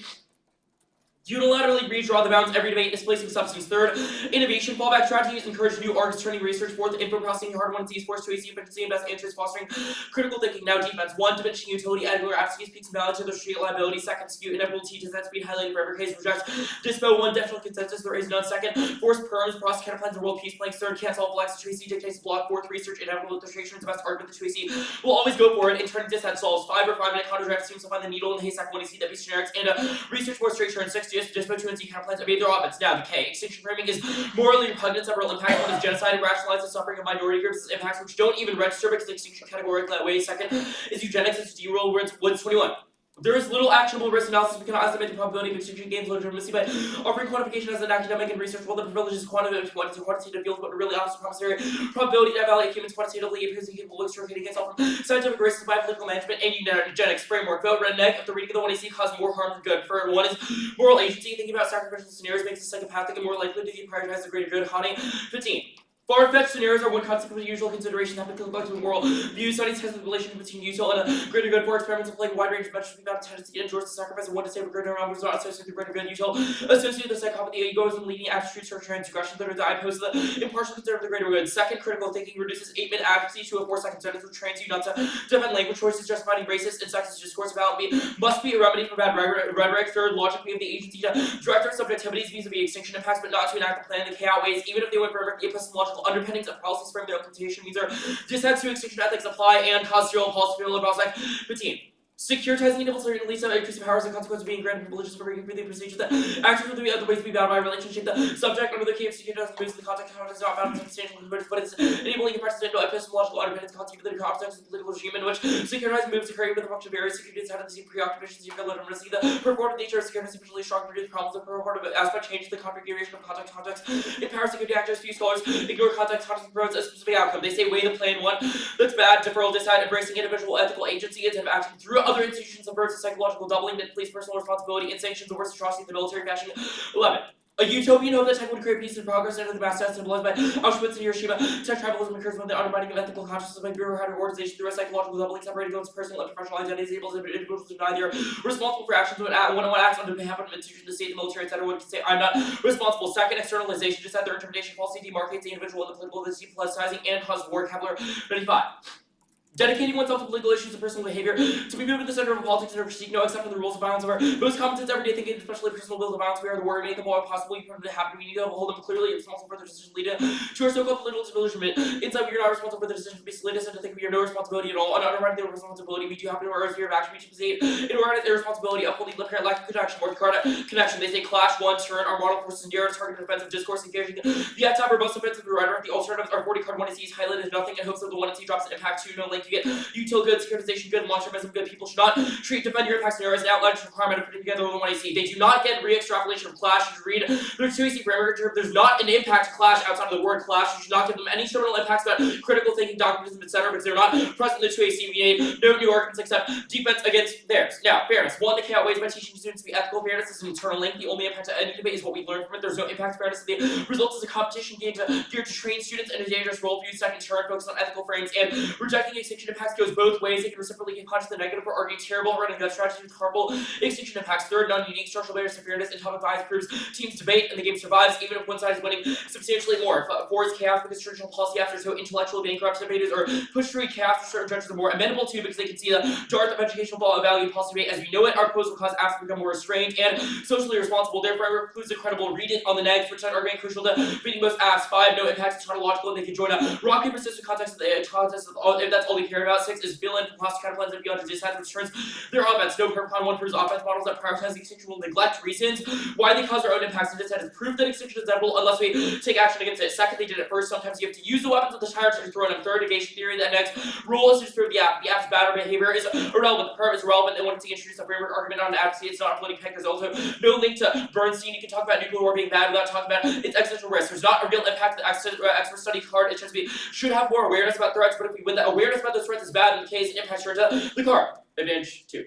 unilaterally redraw the bounds every debate, displacing subsidies. Third, innovation. Fallback strategies encourage new arcs, turning research. Fourth, info processing hard one sees forced to AC efficiency and best answers, fostering critical thinking. Now defense. One, diminishing utility, angular absences, peaks and valleys to the strategic liability. Second, skew inevitable teaches that speed highlighted for every case. Reject dispo. One, definite consensus. There is none. Second, force perms, process counterplans, and world peace planks. Third, can't solve flex. The 2AC dictates block. Fourth, research inevitable illustration is the best argument. The 2AC will always go for it. In turning dissent solves. 5 or 5 minute counterdraft seems to find the needle in the haystack when you see that piece generics. And research more straight turn. 6, dispo 2 and C counterplans evade their offense. Now, the K. Extinction framing is morally repugnant. Several impacts. One is genocide and rationalize the suffering of minority groups as impacts which don't even register because the extinction categorically outweighs. Second is eugenics. It's D-roll words. Woods 21. There is little actionable risk analysis. We cannot estimate the probability of extinction gains legitimacy by offering quantification as an academic and research. While the privilege is quantitative fields, but really honest promissory probability to evaluate humans quantitatively appears incapable of extricating itself from scientific risks by political management and eugenics framework. Vote red neck if the reading of the one AC causes more harm than good. For one is moral agency. Thinking about sacrificial scenarios makes us psychopathic and more likely to deprioritize the greater good. Honey, 15. Far-fetched scenarios are when consequent usual considerations have been collected with moral views. Studies test the relation between useful and a greater good for experiments applying a wide range of measures without a tendency to endorse the sacrifice of one to save a greater amount was not associated with greater good. Useful associated with psychopathy, egoism, leading attitudes or transgression. Third, I oppose the impartial concern of the greater good. Second, critical thinking reduces 8-minute advocacy to a 4-second sentence, which trains you not to defend language choices justifying racist and sexist discourse about me. Must be a remedy for bad rhetoric. Third, logic, we have the agency to direct our subjectivities vis-a-vis extinction impacts, but not to enact the plan. The K outweighs, even if they would pervert the epistemological underpinnings of policies from their implementation means our dissents to extinction ethics apply and cause zero policy failure prospect. 15. Securitizing the impulse release of increasing powers and consequences of being granted privileges for breaking through the procedures that actions will be other ways to be bound by a relationship. The subject under the key of securitizing moves in the context is not bound to substantial convergence, but it's enabling a precedential epistemological underpinnings constitute the context of the political regime in which securitizing moves occur with the function of various securities out of the same preoccupations you can let them receive. The performative nature of security is sufficiently strong to reduce problems. The performative aspect changes the configuration of context. Empower security actors. Few scholars ignore context promotes a specific outcome. They say weigh the plan one that's bad, deferral, decide, embracing individual ethical agency instead of acting through other institutions subverts the psychological doubling that police personal responsibility and sanctions the worst atrocity in the military fashion. 11. A utopian hope that type would create peace and progress under the mass death symbolized by Auschwitz and Hiroshima. Tech tribalism occurs when the undermining of ethical consciousness by bureaucratic organization through a psychological doubling separating one's personal and professional identities enables individuals to deny they are responsible for actions when one acts on behalf of an institution, the state, the military, etc. One can say, I'm not responsible. Second, externalization, just that their interpretation falsely demarcates the individual and the political, this depoliticizing and causes war. Kepler 95. Dedicating oneself to political issues and personal behavior, to be moved to the center of politics and never seek no except for the rules of violence of our most common sense everyday thinking, especially personal wills of violence. We are the war, make them all possible, you permit it to happen. We need to hold them clearly responsible for their decisions leading to our so-called political disillusionment. Inside, we are not responsible for the decisions we slid us into think we have no responsibility at all. On underwriting the responsibility, we do have to know our sphere of action, we choose in order to irresponsibility, upholding the apparent lack of connection, North Carolina connection. They say clash one, turn our model forces in the air, targeted offensive discourse, engaging the attack robust offensive rhetoric. The alternatives are 40 card 1 and C is highlighted as nothing in hopes that the 1 and C drops an impact 2, no link you get util good, securitization good, long-termism good. People should not treat defend your impact scenario as an outlandish requirement of putting together the 1AC. They do not get re-extrapolation of clash. You should read their 2AC framework term. There's not an impact clash outside of the word clash. You should not give them any terminal impacts about critical thinking, dogmatism, etc. because they're not present in the 2AC. We need no new arguments except defense against theirs. Now, fairness. One, the K outweighs by teaching students to be ethical. Fairness is an internal link. The only impact to any debate is what we learn from it. There's no impact fairness. The result is a competition game geared to train students in a dangerous worldview. Second, turn focus on ethical frames and rejecting extinction impacts goes both ways. They can reciprocally punch the negative for arguing terrible running gut strategy with harmful extinction impacts. Third, non-unique structural barriers to fairness and topic bias proves teams debate and the game survives even if one side is winning substantially more. Four is chaos because traditional policy actors are so intellectually bankrupt debaters or push through chaos for certain judges are more amenable to because they can see the dearth of educational value policy debate as we know it. Our proposal cause acts to become more restrained and socially responsible. Therefore, I reclude the credible read it on the negs for 10 argument crucial to beating most acts. 5, no impact is tautological and they can join a rocky persistent context of the context of all, if that's all we care about. 6 is villain from plastic counterplans and beyond to dissent which turns their offense. No Counterplan 1 proves offense models that prioritize the extinction will neglect reasons why they cause their own impacts and dissent is proof that extinction is inevitable unless we take action against it. Second, they did it first. Sometimes you have to use the weapons of the tyrants to throw in. Third, negation theory. That next rule is to prove the app. The app's bad or behavior is irrelevant. The perm is relevant. They wanted to introduce a framework argument on advocacy. It's not a floating peg. There's also no link to Bernstein. You can talk about nuclear war being bad without talking about its existential risk. There's not a real impact that expert study card. It just we should have more awareness about threats, but if we win that awareness about those threats is bad in the case, it impacts your the card. Advantage 2.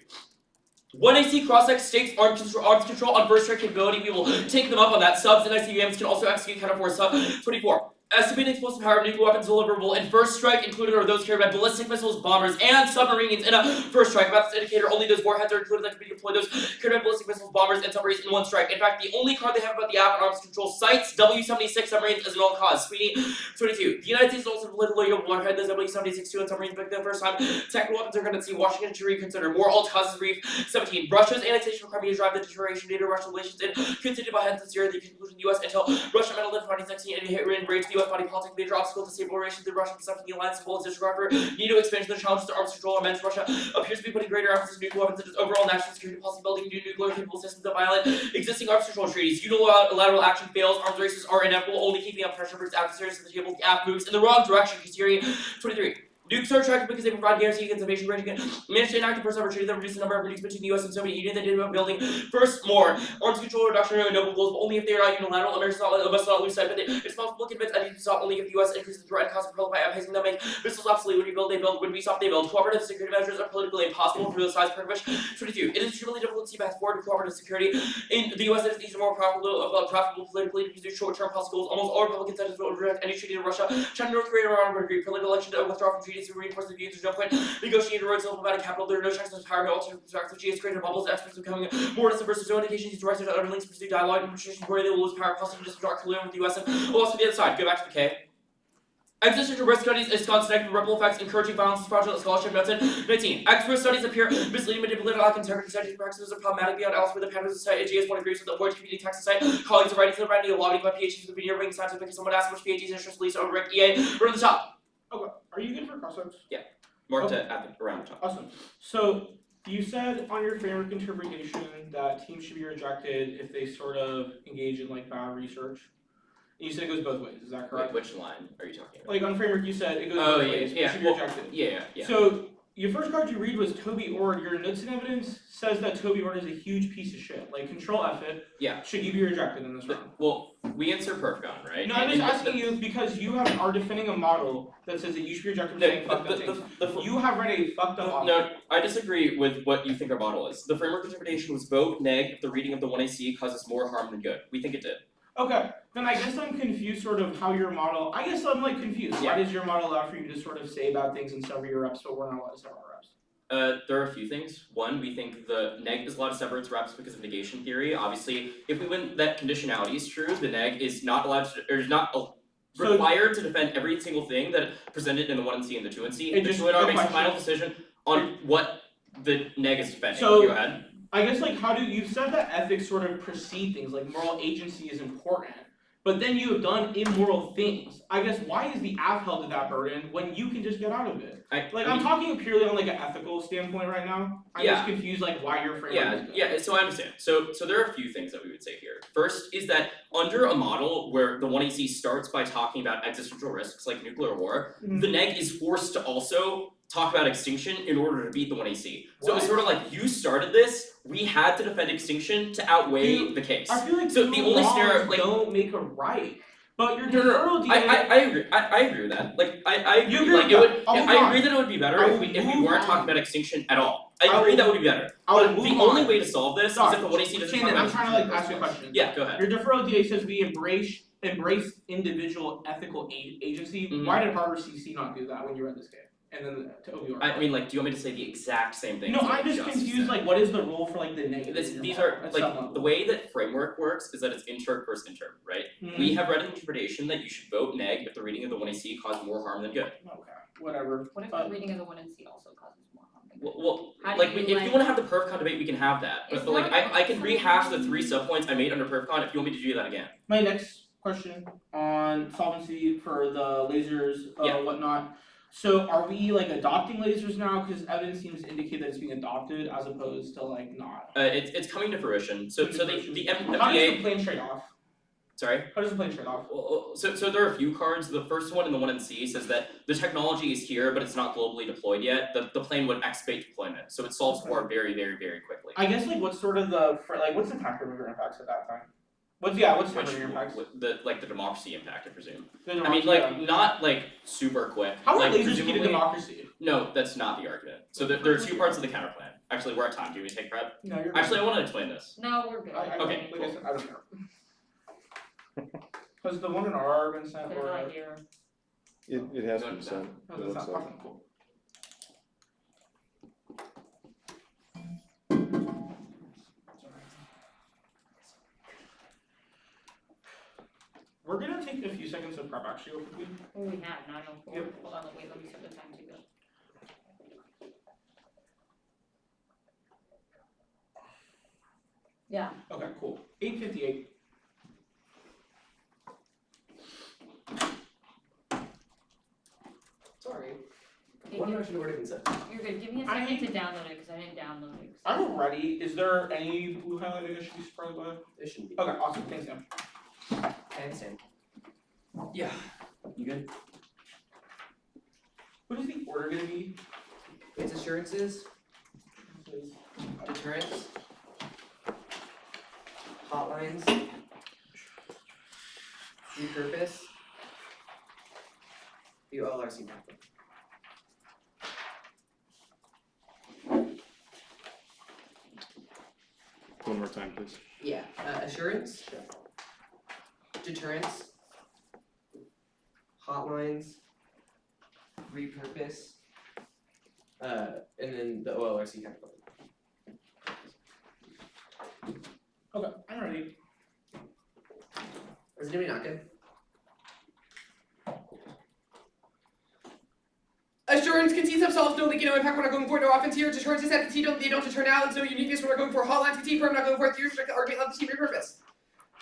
1AC cross-ex states arms control on first strike capability. We will take them up on that. Subs and ICBMs can also execute counter force sub 24. Estimated explosive power of nuclear weapons deliverable in first strike included are those carried by ballistic missiles, bombers, and submarines in a first strike. About this indicator, only those warheads are included that can be deployed. Those carried by ballistic missiles, bombers, and submarines in one strike. In fact, the only card they have about the app arms control cites W-76 submarines as an all cause. Sweeney 22. The United States also politically warhead those W-76 2 and submarines back the first time. Technical weapons are going to see Washington to reconsider more all causes brief. 17. Russia's annexation of Crimea drive the deterioration data Russian relations and continued by heads this year. The conclusion the U.S. until Russia meddled in 2016 and hit rage the U.S. body politic major obstacle to stable relations. The Russian perception the alliance as well as disregard for NATO expansion. The challenges to arms control immense. Russia appears to be putting greater emphasis on nuclear weapons and its overall national security policy, building new nuclear capable systems that violate existing arms control treaties. Unilateral action fails. Arms races are inevitable, only keeping up pressure for its adversaries to the table. The app moves in the wrong direction. Criterion 23. Nukes are attractive because they provide guarantee against invasion range again. Managed to enact the first opportunity that reduced the number of nukes between the US and Soviet Union that did about building. First, more. Arms control reduction and noble goals, but only if they are not unilateral. America must not lose sight of it. It's possible to convince enemies to stop only if the US increases the threat and cost of by outpacing them. Make missiles obsolete. When we build, they build. When we stop, they build. Cooperative security measures are politically impossible for the size per wish. 22. It is extremely difficult to see paths forward to cooperative security. In the US, it is easier, more profitable politically to pursue short-term policy goals. Almost all Republican senators will reject any treaty to Russia. China, North Korea, Iran would agree. Political election to withdraw from treaties to reinforce the views. There's no point negotiating roads to diplomatic capital. There are no chances of power. Alternative perspectives. G has created bubbles. Experts becoming more distant versus no indications. These directors and other links pursue dialogue and negotiations where they will lose power. Possibly just dark collusion with the US and also the other side. Go back to the K. Existential risk studies is constant ripple effects, encouraging violence, fraudulent scholarship. Notes in 19. Expert studies appear misleading, manipulative, lack integrity. Studies practices are problematic beyond else where the patterns of society. GS one agrees with the avoid community tax society. Colleagues are writing to the brand new lobbying about PhDs with the video ring scientific. Someone asked which PhDs interest least over at EA. We're at the top. Okay. Are you good for crossovers? Marked it at the around the top. Awesome. So you said on your framework interpretation that teams should be rejected if they sort of engage in like bad research. And you said it goes both ways. Is that correct? Which line are you talking about? Like on framework, you said it goes Oh, both yeah, ways. yeah, It should be well, rejected. Yeah. So your first card you read was Toby Ord. Your notes and evidence says that Toby Ord is a huge piece of shit. Like control F it. Yeah. Should you be rejected in this round? Well, we answer perfgon, right? No, I'm just And asking you because you are defending a model that says that you should be rejected for saying fucked up things. You have read a fucked up model. No, I disagree with what you think our model is. The framework interpretation was vote neg if the reading of the 1AC causes more harm than good. We think it did. Okay, then I guess I'm confused sort of how your model, I guess I'm like confused. Yeah. Why does your model allow for you to sort of say bad things and sever your reps, but we're not allowed to sever our reps? There are a few things. One, we think the neg is allowed to sever its reps because of negation theory. Obviously, if we win that conditionality is true, the neg is not allowed to, or is not required to defend every single thing that presented in the 1C and the 2C. It The just- 2NR no makes a question. final decision on what the neg is defending. So- Go ahead. I guess like how do you said that ethics sort of precede things, like moral agency is important, but then you have done immoral things. I guess why is the app held to that burden when you can just get out of it? I'm talking purely on like an ethical standpoint right now. I'm Yeah. just confused like why your framework is good. Yeah, so I understand. So there are a few things that we would say here. First is that under a model where the 1AC starts by talking about existential risks like nuclear war, Mhm. the neg is forced to also talk about extinction in order to beat the 1AC. So it's What? sort of like you started this, we had to defend extinction to outweigh Dude, the case. I feel like So the only scenario, like don't make a right. But your No, deferral DA I agree. I agree with that. Like I You agree. agree Like with it would. that. I'll move I on. agree that it would be better I if will we move weren't on. talking about extinction at all. I I agree will- that would be better. I will But move the on. only way to solve this Sorry, is if the 1AC doesn't talk Shannon, about I'm trying to like ask you a question. Yeah, go ahead. Your deferral DA says we embrace individual ethical agency. Mhm. Why did Harvard CC not do that when you read this game? And then to OBR. I mean, like, do you want me to say the exact same thing? No, as what I'm just Justice confused. said? Like, what is the role for like the negative? in your These model are at some like level? the way that framework works is that it's intern versus intern, right? Mhm. We have read an interpretation that you should vote neg if the reading of the 1AC caused more harm than good. Okay, whatever. What if the reading of the 1C also causes more harm than good? Well, How do like you, if you like- want to have the perfcon debate, we can have that. It's But like not I can something- rehash the 3 subpoints I made under perfcon if you want me to do that again. My next question on solvency for the lasers, Yeah. whatnot. So are we like adopting lasers now? Because evidence seems to indicate that it's being adopted as opposed to like not. It's coming to fruition. So the How does the FDA. plane trade off? Sorry. How does the plane trade off? Well, so there are a few cards. The first one in the 1NC says that the technology is here, but it's not globally deployed yet. The plane would expedite deployment, so it solves Okay. war very, very, very quickly. I guess like what's sort of what's the time remover impacts at that time? What's time Which remover impacts? the democracy impact, I presume. The I mean, democracy, like yeah. not like super quick. How are like, lasers key to presumably- democracy? No, that's not the argument. So there are 2 parts of the counterplan. Actually, we're at time. Do you want me to take prep? No, you're Actually, I want to explain this. No, we're good. Okay, like I said, I don't care. Has the one in R been sent They're or? not here. It has No, been no. sent. Oh, It that's looks not like. awesome, cool. We're gonna take a few seconds of prep actually real quickly. Oh, we have, not on 4. Yep. Hold on, wait, let me set the time to go. Yeah. Okay, cool. 8:58. Sorry. Okay, One I should have already been said. You're good. Give me a I second need- to download it because I didn't download it. I'm ready. Is there any blue highlighting I should be surprised by? It shouldn't be. Okay, awesome. Thanks, Sam. I understand. Yeah. You good? What is the order gonna be? It's assurances, deterrence, hotlines, repurpose, the OLRC platform. One more time, please. Yeah, assurance, deterrence, hotlines, repurpose, and then the OLRC technical. Okay, I'm ready. Is anybody not good? Assurance concedes themselves, no leaking, no impact, we're not going for, no offense here. Deterrence is that they don't deter now, there's no uniqueness, we're not going for. Hotline concede, we're not going for it, theory, argument, let the team repurpose.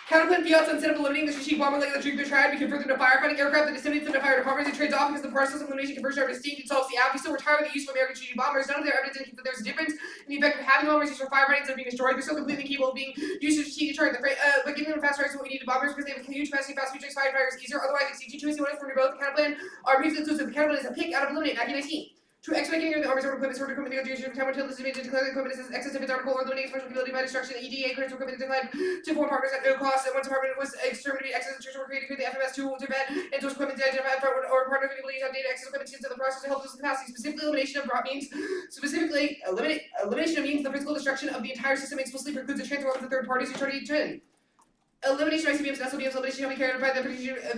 Counterplan fiats instead of eliminating the strategic bomber like the Drake triad, we convert them to firefighting aircraft that disseminates them to fire departments. It trades off because the process of elimination conversion are distinct. It solves the app. We still retire the use of American strategic bombers. None of their evidence indicates that there's a difference in the effect of having bombers used for firefighting instead of being destroyed. They're still completely capable of being used to strategic deterrent. But giving them fast strikes is what we need to bombers because they have a huge capacity, fast strikes firefighters easier. Otherwise, it's CT2 is the one for both. The Counterplan are briefly inclusive. The Counterplan is a pick out of Eliminate 1919. To expecting the army's order equipment, sort of equipment negotiation from time until this is made to declare the equipment is excess if its article or eliminating special capability by destruction. The EDA critical equipment is declared to foreign partners at no cost. And once department was exterminated, excess instructions were created to create the FMS tool to vet and those equipment to identify or partners with ability to update excess equipment into the process to help this capacity. Specifically, elimination of means elimination means the physical destruction of the entire system explicitly precludes the transfer of the third parties who try to determine. Elimination of ICBMs and SLBMs, elimination shall be carried out by the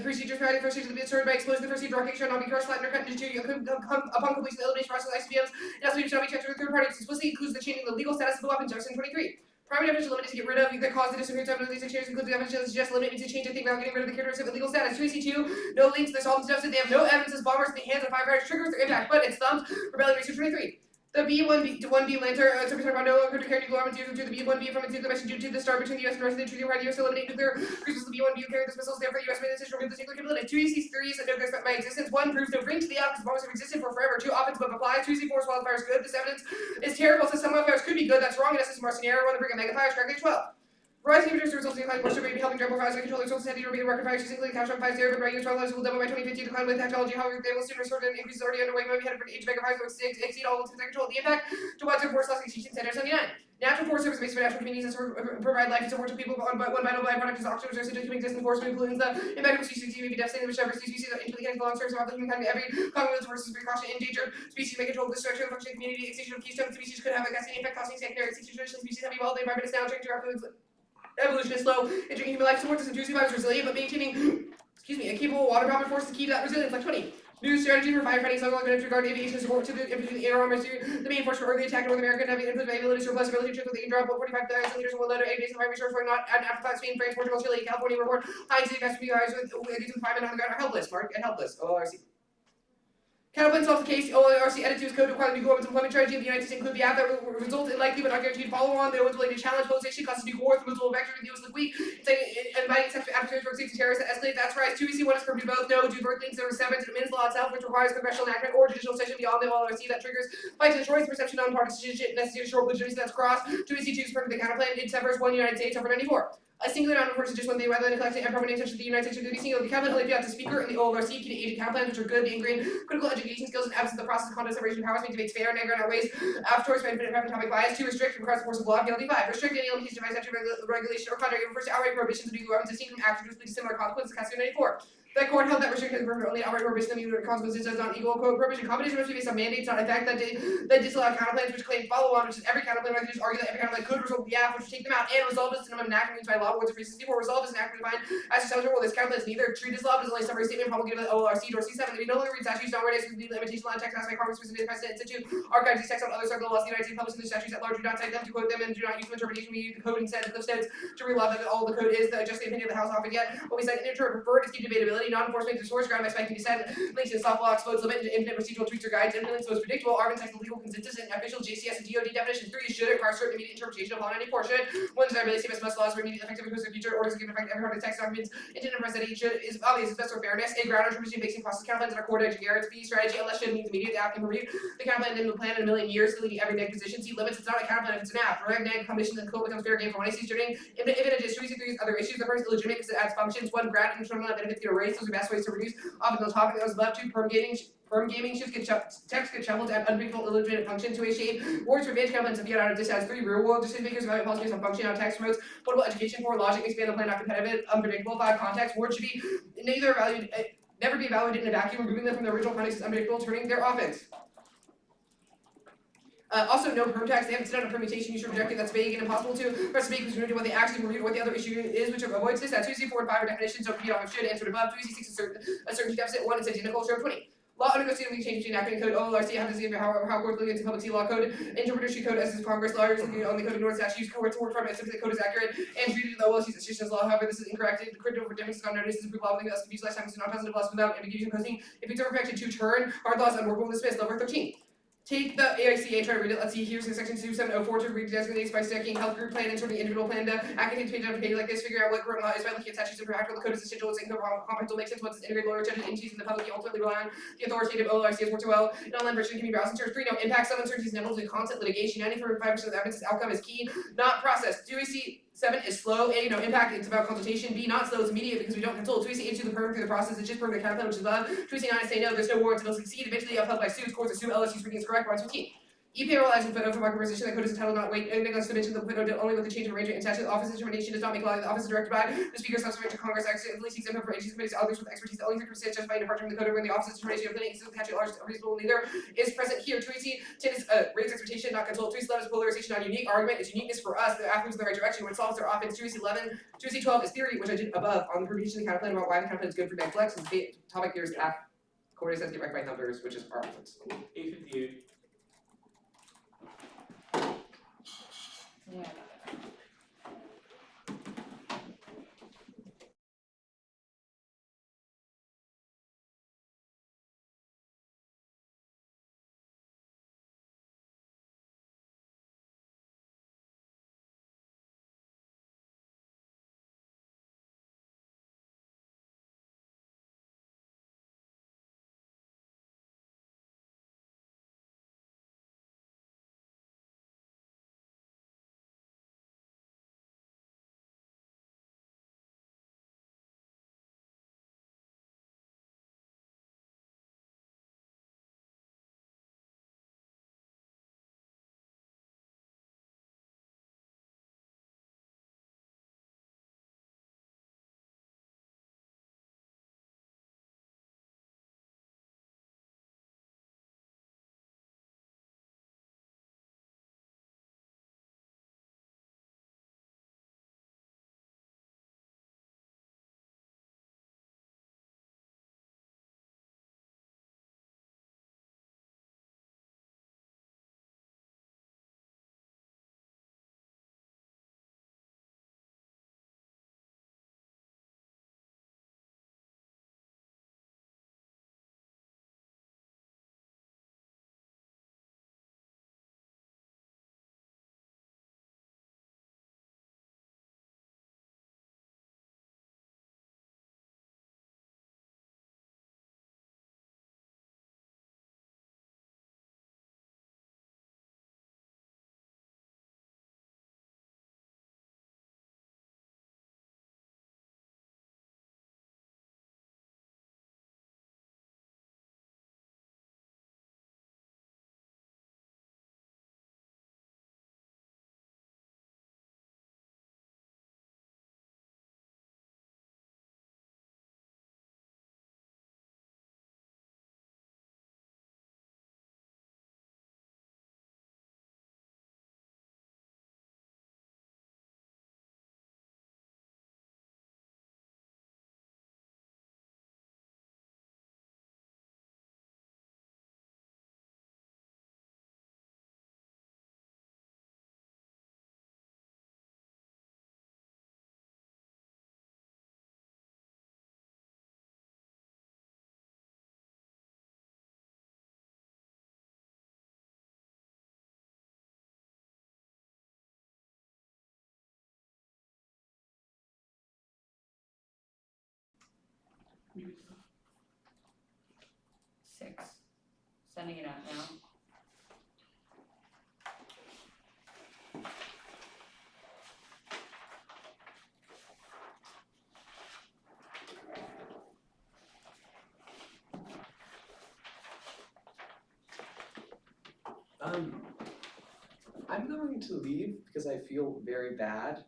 procedures provided first stage of the destroyed by explosion. The first stage rocket shall not be crushed, flattened, or cut into two. Upon completion of the elimination process, ICBMs and SLBMs shall be transferred to third parties. Explicitly includes the changing the legal status of the weapon, Jefferson 23. Primary definition eliminate to get rid of the cause the disappearance of these exchanges includes the definition that suggests eliminate to change a thing without getting rid of the characteristic of legal status. 2AC2, no links, their solvents deficit, they have no evidence as bombers in the hands of firefighters triggers their impact, but it's thumbs, rebellion research 23. The B-1B Lancer, Secretary of no longer to carry nuclear arms, to the B-1B from its nuclear mission due to the start between the US and North, the treaty required the US to eliminate nuclear cruises. The B-1B carried the missiles, therefore the US made the decision to remove the nuclear capability. 2AC3 is that no good by existence. 1 proves no bring to the out because bombs have existed for forever. 2 offensive but applies. 2AC4 is wildfire is good. This evidence is terrible. Says some wildfires could be good. That's wrong. In essence, Marcion error. 1 to bring a mega fire. Correctly 12. Rising temperatures results in decline moisture may be helping double fires by controlling sources and repeating record fires using catch on fires there, but regular levels will double by 2050 decline with technology. However, they will soon restore and increase already underway. Maybe headed for each mega fires will exceed all of the control of the impact to widespread force loss extinction center 79. Natural forest service based on natural communities and provide life and support to people. One vital byproduct is oxygen, which are to exist in forest and pollutants. The impact of species may be devastating, which diversity species are infinitely connected long term of the humankind. Every common versus precaution endangered species may control the destruction of the functioning community. Extinction of keystone species could have a cascading effect causing secondary extinction. Species have evolved. The environment is now changing rapidly. Evolution is slow, entering human life supports us and survives resilient, but maintaining, a capable water bombing force is key to that resilience. Like 20. New strategy for firefighting, so long with regard to aviation support to the air armor, the main force for early attack North America, having input ability to surplus ability to they can drop 145,000 liters in one load of aviation fire resource for not an afterthought. Spain, France, Portugal, Chile, California report. High city fast guys with these firemen on the ground are helpless, Mark, and helpless. ORC. Counterplan solves the case. ORC edit to his code to require the nuclear weapons employment strategy of the United States include the app that will result in likely but not guaranteed follow-on. The Owens related challenge postation causes nuclear war, the multiple vector of the US week, inviting exception adversaries for safety terrorists that escalate. That's right. 2EC1 is perfect both. No, do birth links over 7 to the Min's law itself, which requires congressional enactment or judicial session beyond the ORC that triggers fight to destroy the perception on partisanship necessary to short legitimacy that's crossed. 2EC2 is perfect the counterplan. It severs 1 United States over 94. A singular noun refers to just one thing rather than collecting and proper names such as the United States or the single. The Counterplan only the speaker and the OLRC key to agent Counterplans, which are good, the ingrained critical education skills and absence of the process of content separation powers make debates fair and negro in our ways. Afterwards, by infinite topic bias. 2 restrict requires the force of law. Penalty 5. Restrict any limitation by statute regulation or conduct. It refers to outright prohibitions of nuclear weapons distinct from acts which lead to similar consequences. Casting 94. That court held that restriction is only outright prohibition of nuclear consequences does not equal quote prohibition. Competition must be based on mandates, not in fact that disallow counterplans which claim follow-on, which is every counterplan. Like just argue that every counterplan could result in the act, which would take them out and resolve as an enactment by law. Words of 364. Resolve is an act defined as a subject rule. This counterplan is neither true disallowed is only a summary statement promulgated by the OLRC or C7. If you no longer read statutes, not word is complete limitation on text by Congress specific precedent institute. Archives these texts on other circle laws of the United States published in the statutes at large. Do not cite them to quote them and do not use them interpretation. We use the code instead of cliff notes to realize that all the code is just the opinion of the House often yet. What we cite in preferred is keep debatability, non-enforcement to source ground by spiking dissent, links in soft law explodes limit into infinite procedural tweaks or guides, infinite most predictable, argument text legal consistent, official JCS and DOD definition. 3 should require certain immediate interpretation of law 94 should. 1 desirability CMS must laws for immediate effective because of future orders given effect every part of the text documents intended to present each should is obvious is best for fairness. A ground interpretation based on process counterplans that are core to engineer. B strategy unless should means immediate app can review the counterplan didn't plan in a million years leading every neg position. C limits it's not a counterplan if it's an app. Reg neg combination and code becomes fair game for when I see starting. If it is 2 3 other issues, the first is illegitimate because it adds functions. 1 ground and terminal benefits get erased. Those are best ways to reduce often the topic that was left. 2 permeating Firm gaming shifts text get shuffled to add unpredictable, illegitimate function to a shape. Words for advanced counterplans have yet out of this has 3 real-world decision makers evaluate policy based on function on text promotes portable education. 4 logic expand the plan not competitive, unpredictable. 5 context. Words should be neither evaluated, never be evaluated in a vacuum. Removing them from their original context is unpredictable, turning their offense. Also, no perm tags. They haven't set out a permutation. You should reject it. That's vague and impossible to press make because what they actually reviewed, what the other issue is, which avoids this. 2C 4 and 5 are definitions. Don't repeat off of should answered above. 2C 6 is a certainty deficit. 1 is identical. Show 20. Law undergoes significant change between academic code, OLRC, how does it how courts look into public sea law code, interpreters code as is Congress lawyers looking on the code of North statutes, courts work from it, the code is accurate, and treated in the OLC's institutions law. However, this is incorrect. The critical for difference is not noticed. This is proof law that's confused lifetime is not positive laws without ambiguity and posting. If it's perfected to turn, hard laws unworkable and dismissed. Number 13. Take the AICA, try to read it. Let's see. Here's in section 2704 to read designates by stacking health group plan and sort of individual plan to academic page on page like this. Figure out what current law is by looking at statutes and practical. The code is essential. It's incomprehensible. Makes sense once it's integrated lower judges entities in the public. You ultimately rely on the authoritative OLRC has worked well. An online version can be browsed in terms 3. No impact. Some uncertainties inevitable to constant litigation. 95% of the evidence outcome is key, not process. Do we see 7 is slow. A, no impact, it's about consultation. B, not slow, it's immediate because we don't control. 2 into the perm through the process, it's just perm the counterplan, which is above. 2 9 is say no, there's no warrants, it'll succeed. Eventually upheld by suits, courts assume LSU's reading is correct. 15. E-payroll as a footnote for market position, the code is entitled not wait, and neglects to mention the footnote only with the change of arrangement and statute. The office determination does not make law. The office is directed by the speaker subsequent to Congress accidentally seeks input for agencies committees to others with expertise. The only circumstance justified departure from the code when the office's determination of planning is statute large reasonable neither is present here. 2 10 is raise expectation, not control. 2 11 is polarization, not unique. Argument is uniqueness for us. The athletes in the right direction when it solves their offense. 2 11, 2 12 is theory, which I did above on the permutation of the counterplan about why the counterplan is good for bank flex. And the topic here is the coordinate says get right by numbers, which is our offense. 858. Yeah. Six. Sending it out now. I'm going to leave because I feel very bad.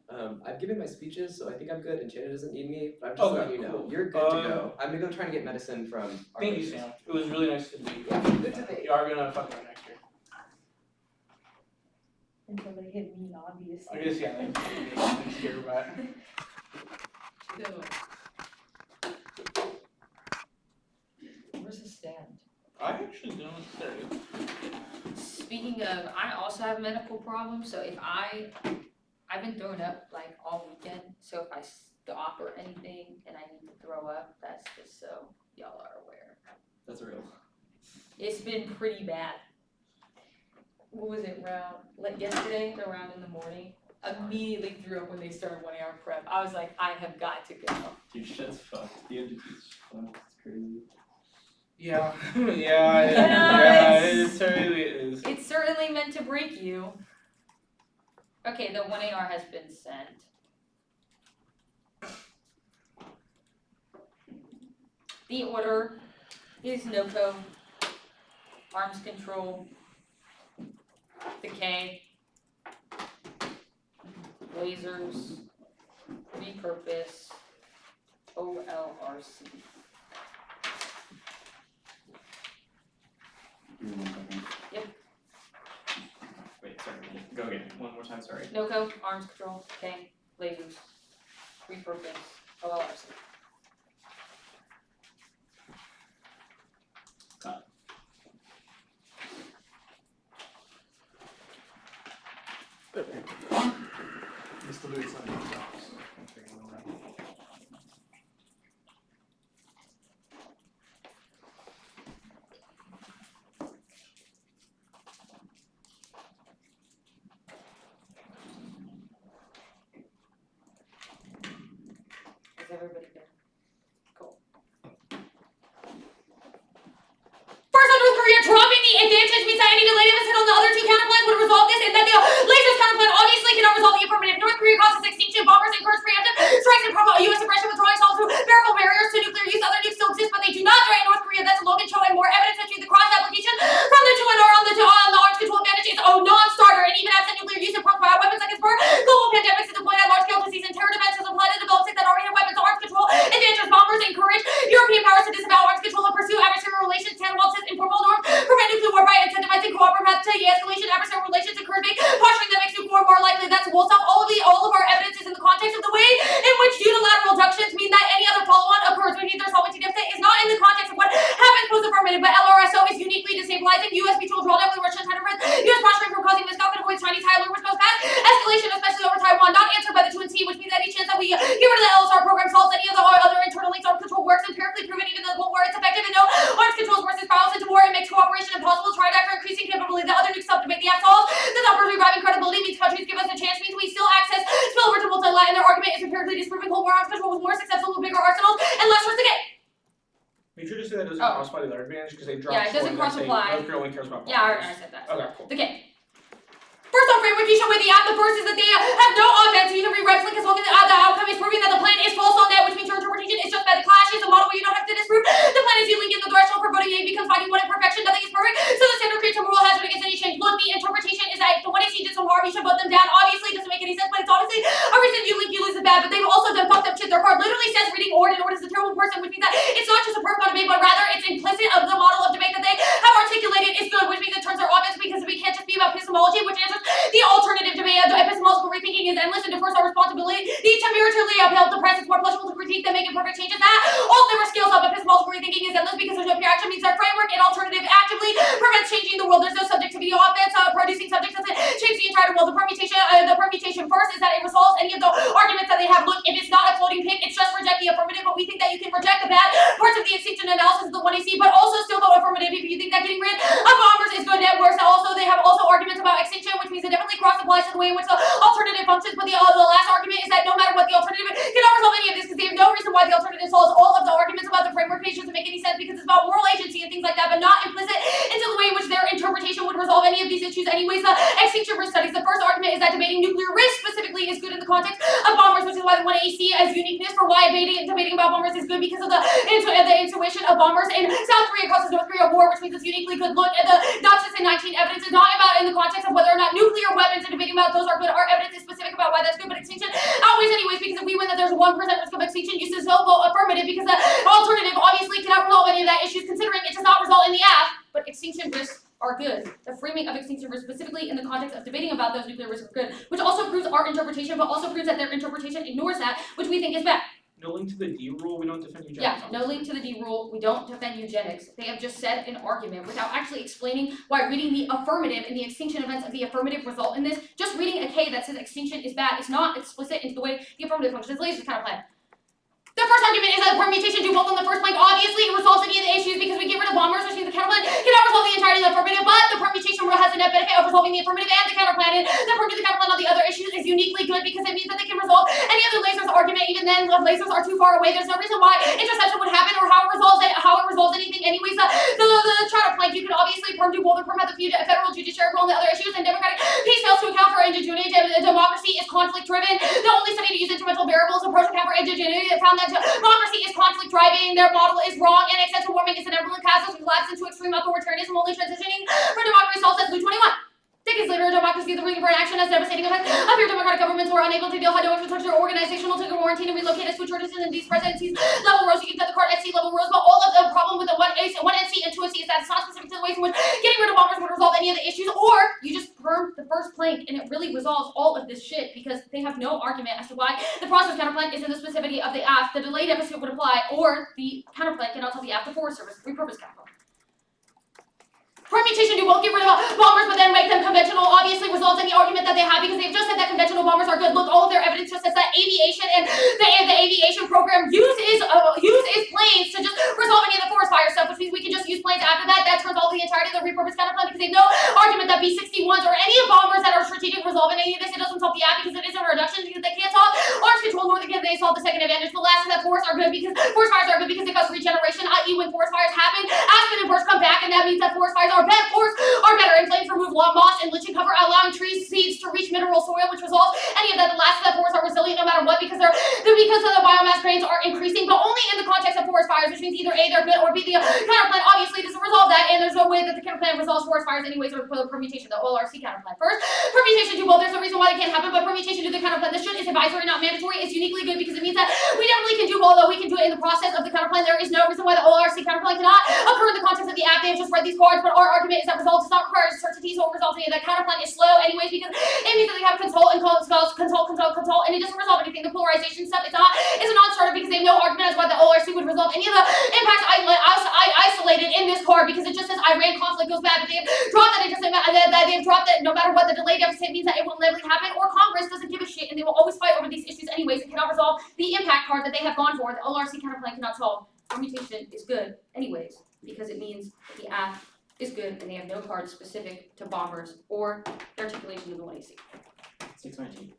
I've given my speeches, so I think I'm good, and Jenna doesn't need me. But I'm just Okay, letting you know, cool. you're good to go. I'm gonna go try to get medicine from our Thank you, coaches. Sam. It was really nice to meet you. Yeah, good to meet You are gonna fucking run next year. Until they hit me, obviously. I guess yeah, next year, but Where's the stand? I actually don't. There it is. Speaking of, I also have medical problems, so if I've been throwing up like all weekend, so if I stop or anything and I need to throw up, that's just so y'all are aware. That's real. It's been pretty bad. What was it, yesterday, around in the morning, immediately threw up when they started 1 hour prep. I was like, I have got to go. Dude, shit's fucked. The NDT is fucked. It's crazy. Yeah, Yes. it certainly is. It's certainly meant to break you. Okay, the 1 AR has been sent. The order is NOCO, arms control, the K, lasers, repurpose, OLRC. Give me 1 second. Wait, sorry. Go again. One more time, sorry. NOCO, arms control, K, lasers, repurpose, OLRC. He's still doing something else, so I'm figuring it out. Is everybody good? First on North Korea dropping the advantage means that any delay of hit on the other two counterplans would resolve this, and that the latest counterplan obviously cannot resolve the affirmative. North Korea causes extinction, bombers encourage preemptive strikes and promote U.S. aggression, withdrawing solves through powerful barriers to nuclear use. Other nukes still exist, but they do not threaten North Korea. That's Logan showing more evidence that the cross application from the 2NR on the arms control advantage is a non-starter, and even absent nuclear use of bioweapons that can spur global pandemics is deployed at large scale disease and terror defense is applied to develop that already have weapons. Arms control advantages bombers encourage European powers to disavow arms control and pursue adversarial relations. Tanwell says informal norms prevent nuclear war by incentivizing cooperative to de-escalation. Adversarial relations encouraging posturing that makes nuclear war more likely. That's Wolsoff. All of our evidence is in the context of the way in which unilateral reductions mean that any other follow-on occurs when either solvency deficit is not in the context of what happens post-affirmative, but LRSO is uniquely destabilizing. U.S. mutual drawdown with Russian interference. U.S. posturing from causing miscalc and avoids Chinese high lowers goes past escalation, especially over Taiwan, not answered by the 2NC, which means any chance that we get rid of the LSR program solves any of the other internal links. Arms control works empirically proven even though the Cold War it's effective and no arms control forces spirals into war. It makes cooperation impossible. Try that for increasing capability. The other nukes self-debate the absolves. The numbers reviving credibility means countries give us a chance means we still access spillover to multi-lat, and their argument is empirically disproven. Cold War arms control was more successful with bigger arsenals and less risk to get. Make sure to say that doesn't Oh. cross by the other advantage because they dropped. Yeah, it doesn't score and then say cross-apply. North Korea only cares about Yeah, bombers. I said that. Okay, cool. The K. First on framework, you show with the app. The first is that they have no offense. You can rewrite link as long as the outcome is proving that the plan is false on that, which means your interpretation is just by the clashes. A model where you don't have to disprove. The plan is you link in the threshold for voting A becomes finding one imperfection. Nothing is perfect. So the standard creates a moral hazard against any change. Look, the interpretation is that if the one AC did some harm, you should vote them down. Obviously, it doesn't make any sense, but it's obviously a reason you link, you lose is bad. But they've also done fucked up shit. Their card literally says reading Ord, and Ord is a terrible person, which means that it's not just a perf on debate, but rather it's implicit of the model of debate that they have articulated is good, which means it turns their offense because we can't just be about epistemology, which answers the alternative debate. Epistemological rethinking is endless and defers our responsibility. The temporarily upheld the press. It's more pleasurable to critique than make imperfect changes. That all never scales up. Epistemological rethinking is endless because there's no pure action means our framework and alternative actively prevents changing the world. There's no subjectivity offense. Producing subject doesn't change the entire world. The permutation first is that it resolves any of the arguments that they have. Look, if it's not a floating pig, it's just reject the affirmative. But we think that you can reject the bad parts of the extinction analysis of the 1AC, but also still vote affirmative if you think that getting rid of bombers is good. Net worse. Also, they have also arguments about extinction, which means it definitely cross applies to the way in which the alternative functions. But the last argument is that no matter what the alternative cannot resolve any of this because they have no reason why the alternative solves all of the arguments about the framework page doesn't make any sense because it's about moral agency and things like that, but not implicit into the way in which their interpretation would resolve any of these issues. Anyways, the extinction risk studies. The first argument is that debating nuclear risk specifically is good in the context of bombers, which is why the 1AC as uniqueness for why debating about bombers is good because of the intuition of bombers in South Korea causes North Korea war, which means it's uniquely good. Look at the Nazis in 19 evidence is not about in the context of whether or not nuclear weapons and debating about those are good. Our evidence is specific about why that's good, but extinction outweighs anyways, because if we win that there's a 1% risk of extinction, you should still vote affirmative, because the alternative obviously cannot resolve any of that issues, considering it does not result in the aft, but extinction risks are good. The framing of extinction risks specifically in the context of debating about those nuclear risks are good, which also proves our interpretation, but also proves that their interpretation ignores that, which we think is bad. No link to the D rule, we don't defend eugenics. Yeah, no link to the D rule, we don't defend eugenics. They have just said an argument without actually explaining why reading the affirmative and the extinction events of the affirmative result in this. Just reading a K that says extinction is bad is not explicit into the way the affirmative functions. It's laser counterplan. The first argument is that permutation do both on the first blank. Obviously, it resolves any of the issues because we get rid of bombers, which means the counterplan cannot resolve the entirety of the affirmative, but the permutation rule has a net benefit of resolving the affirmative and the counterplan. And the permutation the counterplan on the other issues is uniquely good because it means that they can resolve any other lasers argument. Even then, if lasers are too far away, there's no reason why interception would happen or how it resolves anything. Anyways, the counterplan, you can obviously perm do both or perm have the federal judiciary role on the other issues, and democratic peace fails to account for indigeneity. Democracy is conflict driven. The only study to use instrumental variables approach account for indigeneity that found that democracy is conflict driving. Their model is wrong, and extension warming is inevitable causes collapse into extreme authoritarianism, only transitioning for democracy solves as Blue 21. Decades later, democracy is the reason for an action has devastating effects. Up here, democratic governments were unable to deal, had no infrastructure, organizational, took a quarantine, and relocated food shortages in these presidencies. Level rows, you can cut the card at sea level rows, but all of the problem with the one NC and 2 NC is that it's not specific to the ways in which getting rid of bombers would resolve any of the issues, or you just perm the first plank, and it really resolves all of this shit because they have no argument as to why the process counterplan is in the specificity of the aft. The delay deficit would apply, or the counterplan cannot tell the aft the Forest Service repurpose counterplan. Permutation do both get rid of bombers, but then make them conventional. Obviously resolves any argument that they have because they've just said that conventional bombers are good. Look, all of their evidence just says that aviation and the aviation program uses planes to just resolve any of the forest fire stuff, which means we can just use planes after that. That turns all the entirety of the repurpose counterplan because they have no argument that B-61s or any bombers that are strategic resolve any of this. It doesn't solve the app because it isn't a reduction because they can't solve arms control, nor can they solve the second advantage. The last is that forests are good because forest fires are good because they cause regeneration, i.e. when forest fires happen, aspen and birds come back, and that means that forest fires are better. Forests are better, and flames remove moss and lichen cover, allowing trees seeds to reach mineral soil, which resolves any of that. The last is that forests are resilient no matter what because of the biomass drains are increasing, but only in the context of forest fires, which means either A, they're good, or B, the counterplan obviously doesn't resolve that, and there's no way that the counterplan resolves forest fires anyways, or the permutation, the OLRC counterplan. First, permutation do both. There's no reason why they can't happen, but permutation do the counterplan. This shit is advisory, not mandatory. It's uniquely good because it means that we definitely can do, although we can do it in the process of the counterplan. There is no reason why the OLRC counterplan cannot occur in the context of the app. They have just read these cards, but our argument is that results does not require certainty, so resulting in the counterplan is slow anyways because it means that they have consult, and it doesn't resolve anything. The polarization stuff is a non-starter because they have no argument as why the OLRC would resolve any of the impacts I isolated in this card because it just says Iran conflict goes bad, but they have dropped that. It doesn't they've dropped that no matter what the delay deficit means that it will never happen, or Congress doesn't give a shit and they will always fight over these issues anyways. It cannot resolve the impact card that they have gone for. The OLRC counterplan cannot solve. Permutation is good anyways because it means the app is good and they have no cards specific to bombers or the articulation of the 1AC. 619.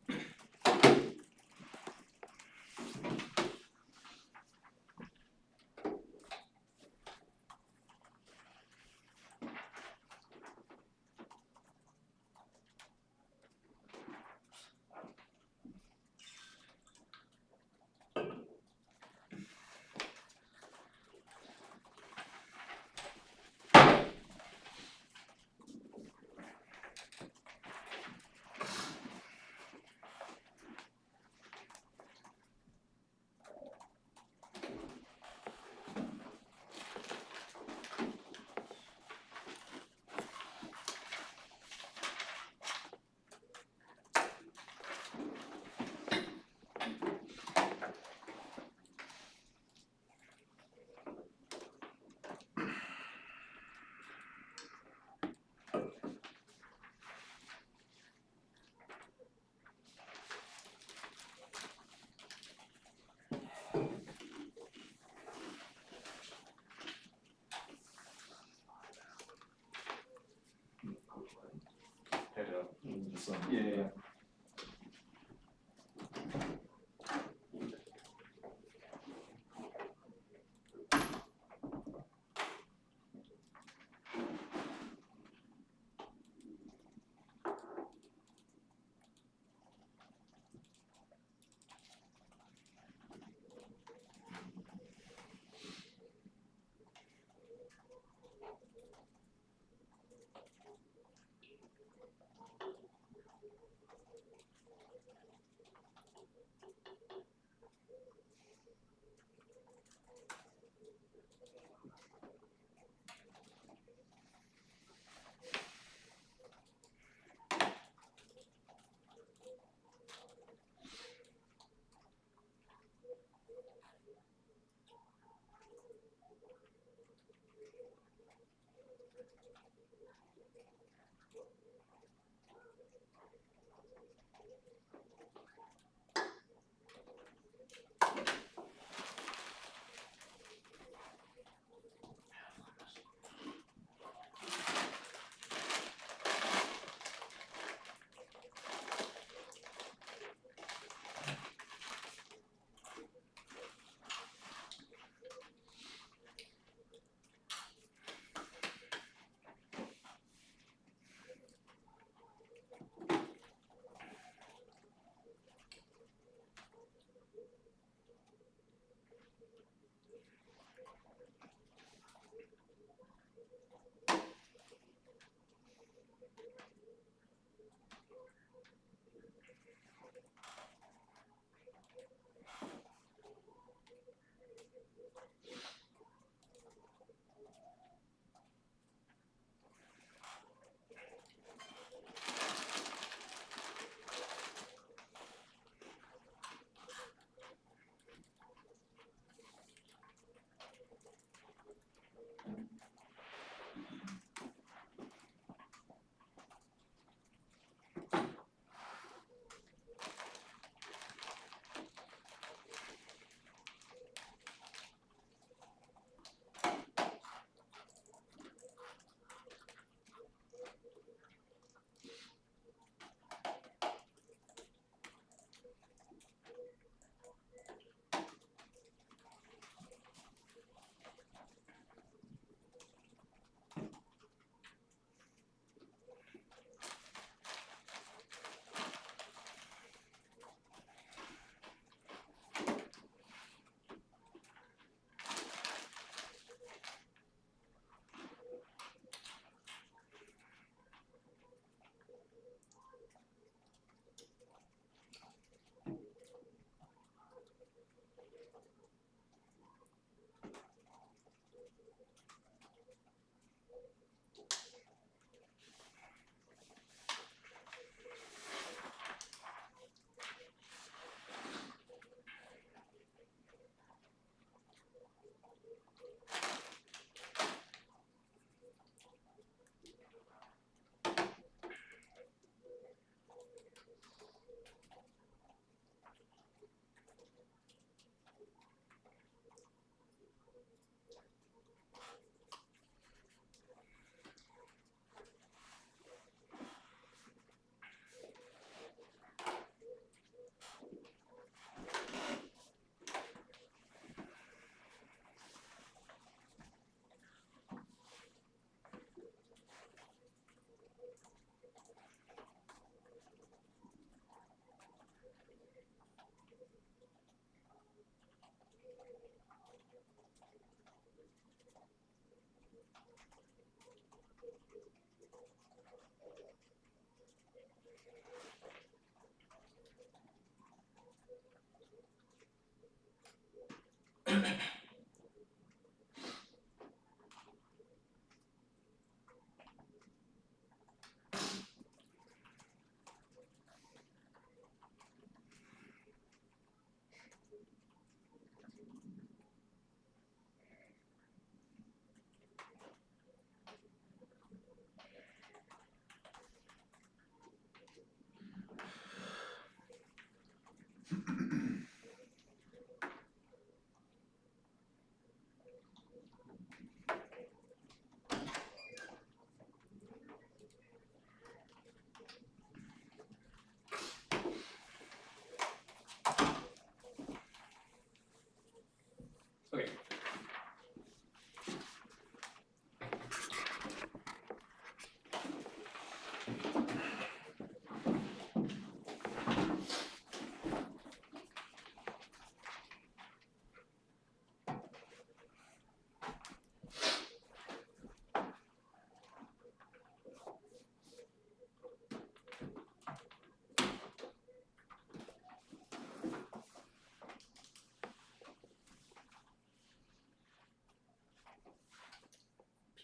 Yeah.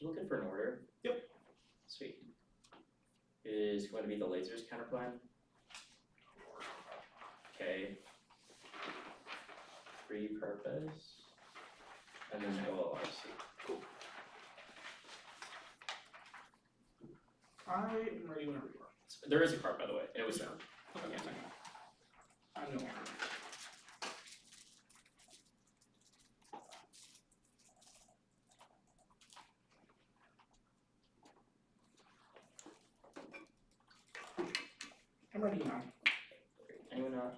You looking for an order? Yep. Sweet. Is going to be the lasers counterplan. K. Repurpose. And then OLRC. Cool. I am ready whenever you are. There is a card, by the way. It was sent. Okay, I know. I'm ready now. Anyone else?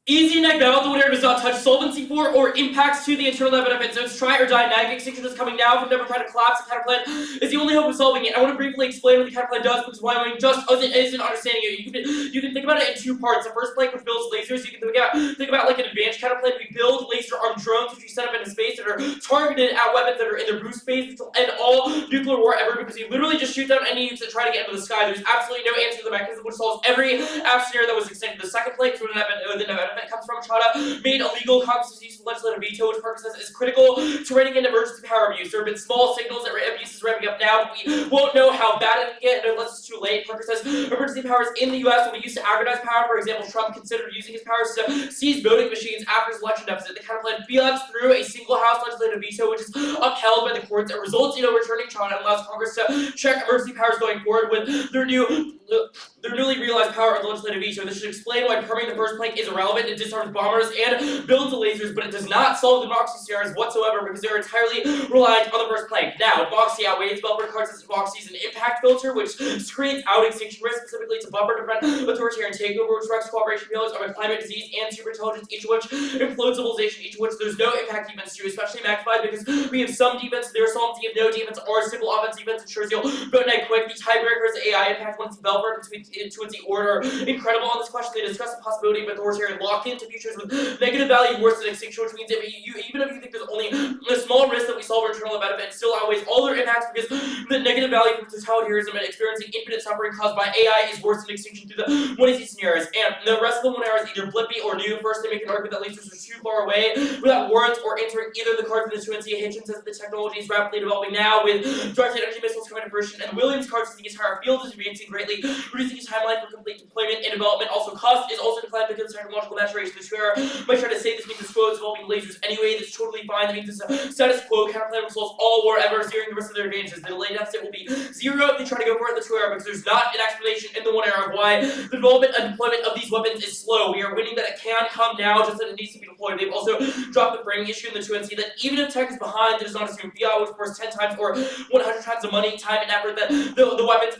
Easy neg battle, the winner does not touch solvency 4 or impacts to the internal net benefit zones. Try or die neg. Extinction is coming now. If you've never tried to collapse, the counterplan is the only hope of solving it. I want to briefly explain what the counterplan does because Wyoming just isn't understanding it. You can think about it in two parts. The first plank, which builds lasers, you can think about like an advanced counterplan. We build laser armed drones, which we set up into space that are targeted at weapons that are in their boost phase, which will end all nuclear war ever because you literally just shoot down any nukes that try to get into the sky. There's absolutely no answer to the mechanism which solves every app scenario that was extended. The second plank is where the net benefit comes from. Chada made illegal Congress use of legislative veto, which Parker says is critical to reining in emergency power abuse. There have been small signals that abuse is ramping up now, but we won't know how bad it can get unless it's too late. Parker says emergency powers in the U.S. will be used to aggregate power. For example, Trump considered using his powers to seize voting machines after his election deficit. The counterplan fiats through a single House legislative veto, which is upheld by the courts. It results in overturning China and allows Congress to check emergency powers going forward with their newly realized power of the legislative veto. This should explain why permitting the first plank is irrelevant. It disarms bombers and builds the lasers, but it does not solve the democracy scenarios whatsoever because they're entirely reliant on the first plank. Now, Boxy outweighs Belford card says Boxy is an impact filter, which creates out extinction risk, specifically to buffer to prevent authoritarian takeover, which directs cooperation failures on climate, disease, and superintelligence, each of which implodes civilization, each of which there's no impact defense to, especially magnified because we have some defense, there's solvency of no defense, or simple offense defense ensures you'll vote neg quick. The tiebreakers, AI impact, once Belford to its order incredible on this question. They discuss the possibility of authoritarian lock-in to futures with negative value worse than extinction, which means even if you think there's only a small risk that we solve our internal benefit, it still outweighs all their impacts because the negative value from totalitarianism and experiencing infinite suffering caused by AI is worse than extinction through the 180 scenarios. And the rest of the 1 hour is either blippy or new. First, they make an argument that lasers are too far away without warrants or answering either the cards in the 2NC. Hitchens says the technology is rapidly developing now with directed energy missiles coming to fruition, and Williams card says the entire field is advancing greatly, reducing its timeline for complete deployment and development. Also, cost is also declining because of technological maturation. The Square might try to say this means the squad is developing lasers anyway. That's totally fine. That means it's a status quo. Counterplan will solve all war ever, zeroing the rest of their advantages. The delay deficit will be zero if they try to go for it in the 2 era because there's not an explanation in the 1 era of why the development and deployment of these weapons is slow. We are winning that it can come now, just that it needs to be deployed. They've also dropped the framing issue in the 2NC that even if tech is behind, it does not assume fiat, which of course 10 times or 100 times the money, time, and effort that the weapons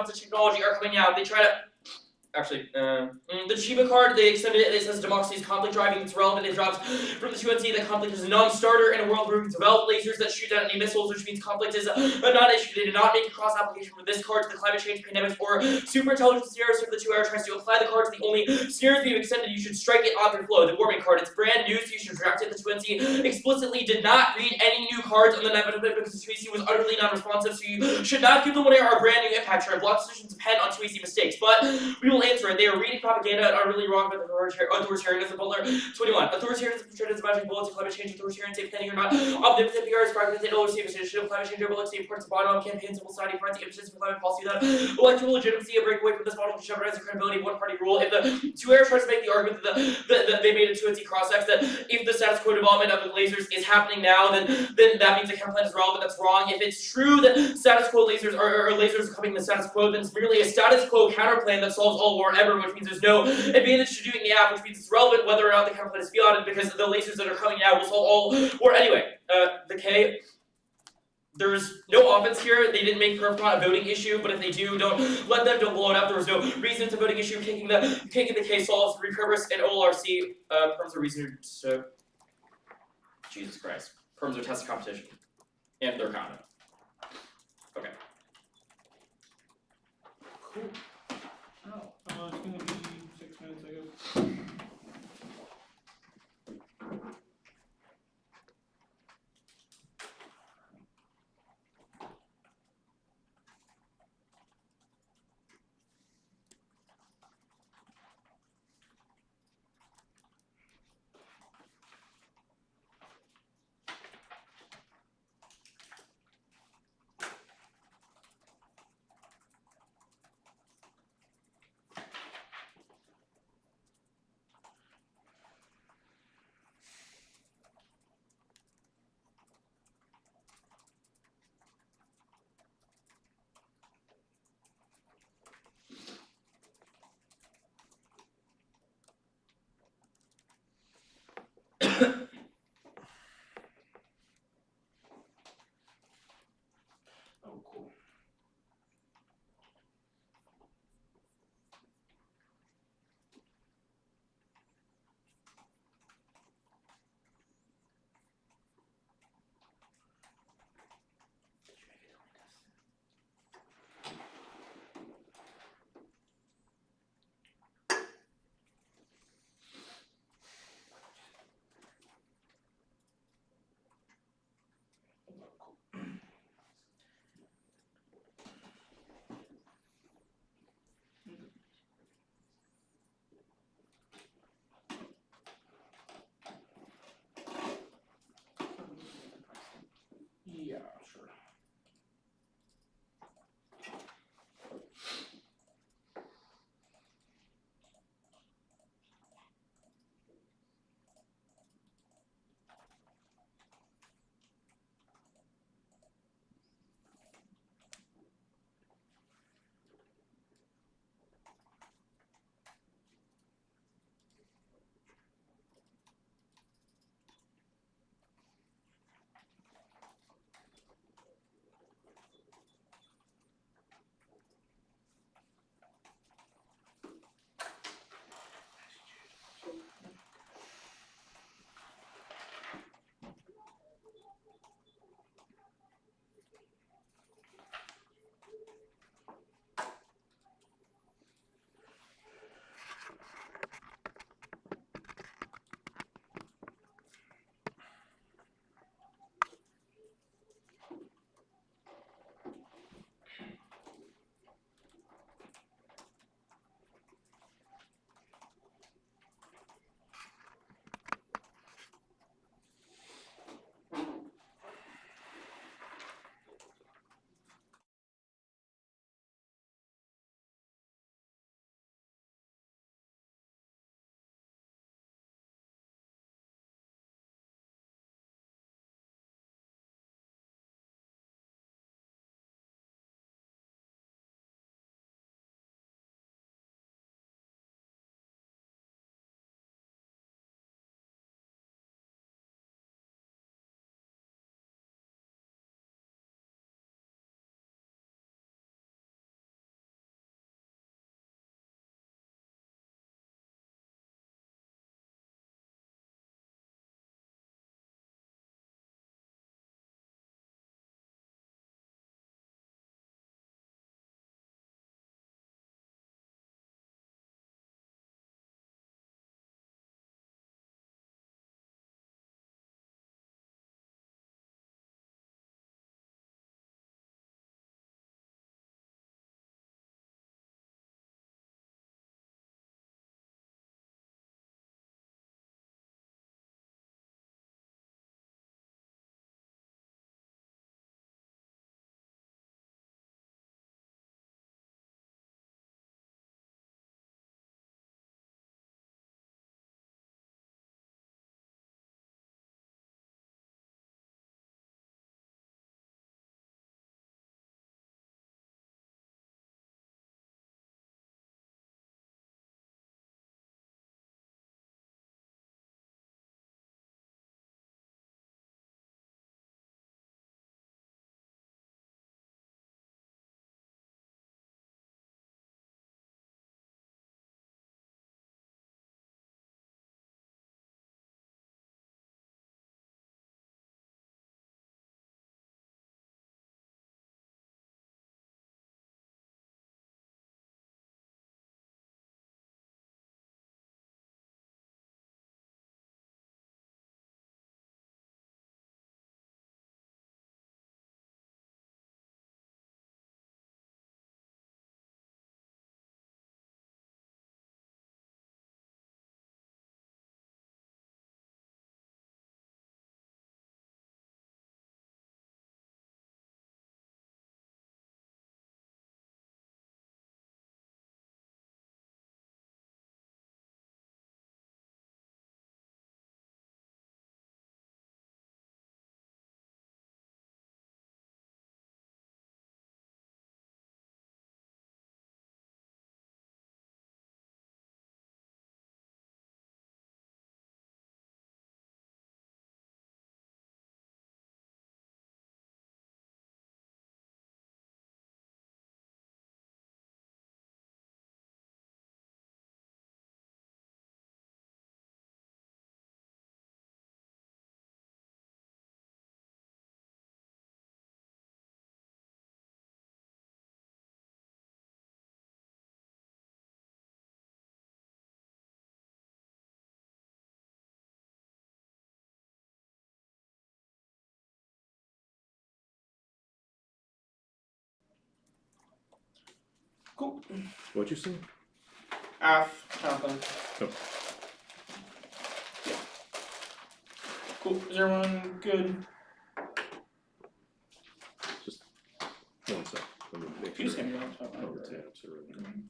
and technology are coming out. They try to the Chiba card, they extended it. It says democracy is conflict driving. It's relevant. It drops from the 2NC that conflict is a non-starter in a world where we develop lasers that shoot down any missiles, which means conflict is a non-issue. They did not make a cross-application from this card to the climate change, pandemics, or super intelligence scenarios. So the 2 era tries to apply the card to the only scenarios we've extended. You should strike it on your flow. The warming card, it's brand new, so you should reject it. The 2NC explicitly did not read any new cards on the net benefit because the 2NC was utterly non-responsive, so you should not give them what are brand new impact share. Block decisions depend on 2NC mistakes, but we will answer it. They are reading propaganda and are really wrong about authoritarianism. Butler 21. Authoritarianism portrayed as magic bullets and climate change. Authoritarian say planning or not. Omnipotent PRs, fragmented, overseas initiative, climate change, overlooks the importance of bottom-up campaigns, civil society, forensic emphasis for climate policy, that electoral legitimacy, a breakaway from this model to jeopardize the credibility of one-party rule. If the 2 era tries to make the argument that they made a 2NC cross-ex, that if the status quo development of the lasers is happening now, then that means the counterplan is relevant. That's wrong. If it's true that status quo lasers or lasers are coming in the status quo, then it's merely a status quo counterplan that solves all war ever, which means there's no advantage to doing the app, which means it's relevant whether or not the counterplan is fiated because the lasers that are coming out will solve all war anyway. The K, there's no offense here. They didn't make Perpcon a voting issue, but if they do, don't let them, don't blow it up. There was no reason it's a voting issue. Kicking the K solves repurpose and OLRC. Perms are reason to Jesus Christ. Perms are tested competition. And they're counted. Okay. Cool. Oh, it's gonna be 6 minutes, I guess. Yeah, sure. Cool. What'd you say? Counterplan. Oh. Cool. Is everyone good? One sec, let me make You sure. send me one, so I All don't the know. tabs are in.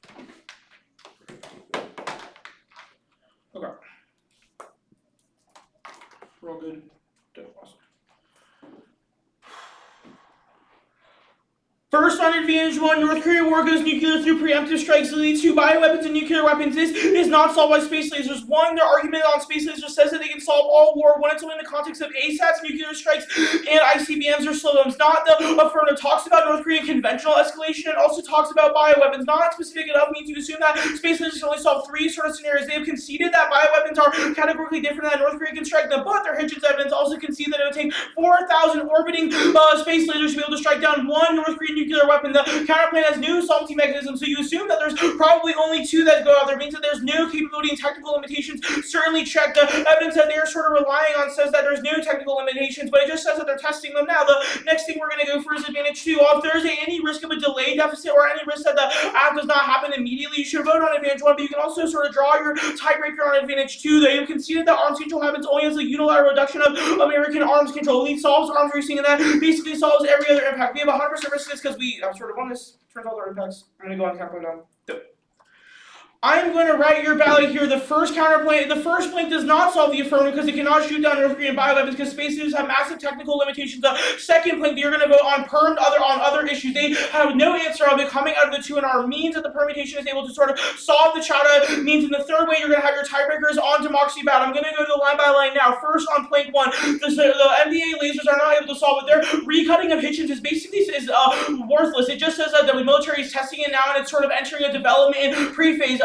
We're all good. Dope, awesome. First on Advantage 1, North Korea war goes nuclear through preemptive strikes that leads to bioweapons and nuclear weapons. This is not solved by space lasers. One, their argument on space lasers says that they can solve all war when it's only in the context of ASATs, nuclear strikes, and ICBMs or slowdowns. Not the affirmative. Talks about North Korean conventional escalation and also talks about bioweapons. Not specific enough means you assume that space lasers can only solve three sort of scenarios. They have conceded that bioweapons are categorically different than North Korea can strike them, but their Hitchens evidence also concede that it would take 4,000 orbiting space lasers to be able to strike down one North Korean nuclear weapon. The counterplan has new salty mechanisms, so you assume that there's probably only two that go out there. It means that there's no capability and technical limitations. Certainly check. The evidence that they're sort of relying on says that there's no technical limitations, but it just says that they're testing them now. The next thing we're going to go for is Advantage 2. If there's any risk of a delay deficit or any risk that the act does not happen immediately, you should vote on Advantage 1, but you can also sort of draw your tiebreaker on Advantage 2. They have conceded that arms control happens only as a unilateral reduction of American arms control. It solves arms racing, and that basically solves every other impact. We have 100% risk this because we sort of won this. Turns all our impacts. I'm going to go on counterplan now. I'm going to write your ballot here. The first plank does not solve the affirmative because it cannot shoot down North Korean bioweapons because space lasers have massive technical limitations. The second plank that you're going to vote on on other issues. They have no answer of it coming out of the 2NR means that the permutation is able to sort of solve the Chowda means. In the third way, you're going to have your tiebreakers on democracy ballot. I'm going to go to the line by line now. First on plank 1, the MDA lasers are not able to solve it. Their recutting of Hitchens is basically worthless. It just says that the military is testing it now and it's sort of entering a development in pre-phase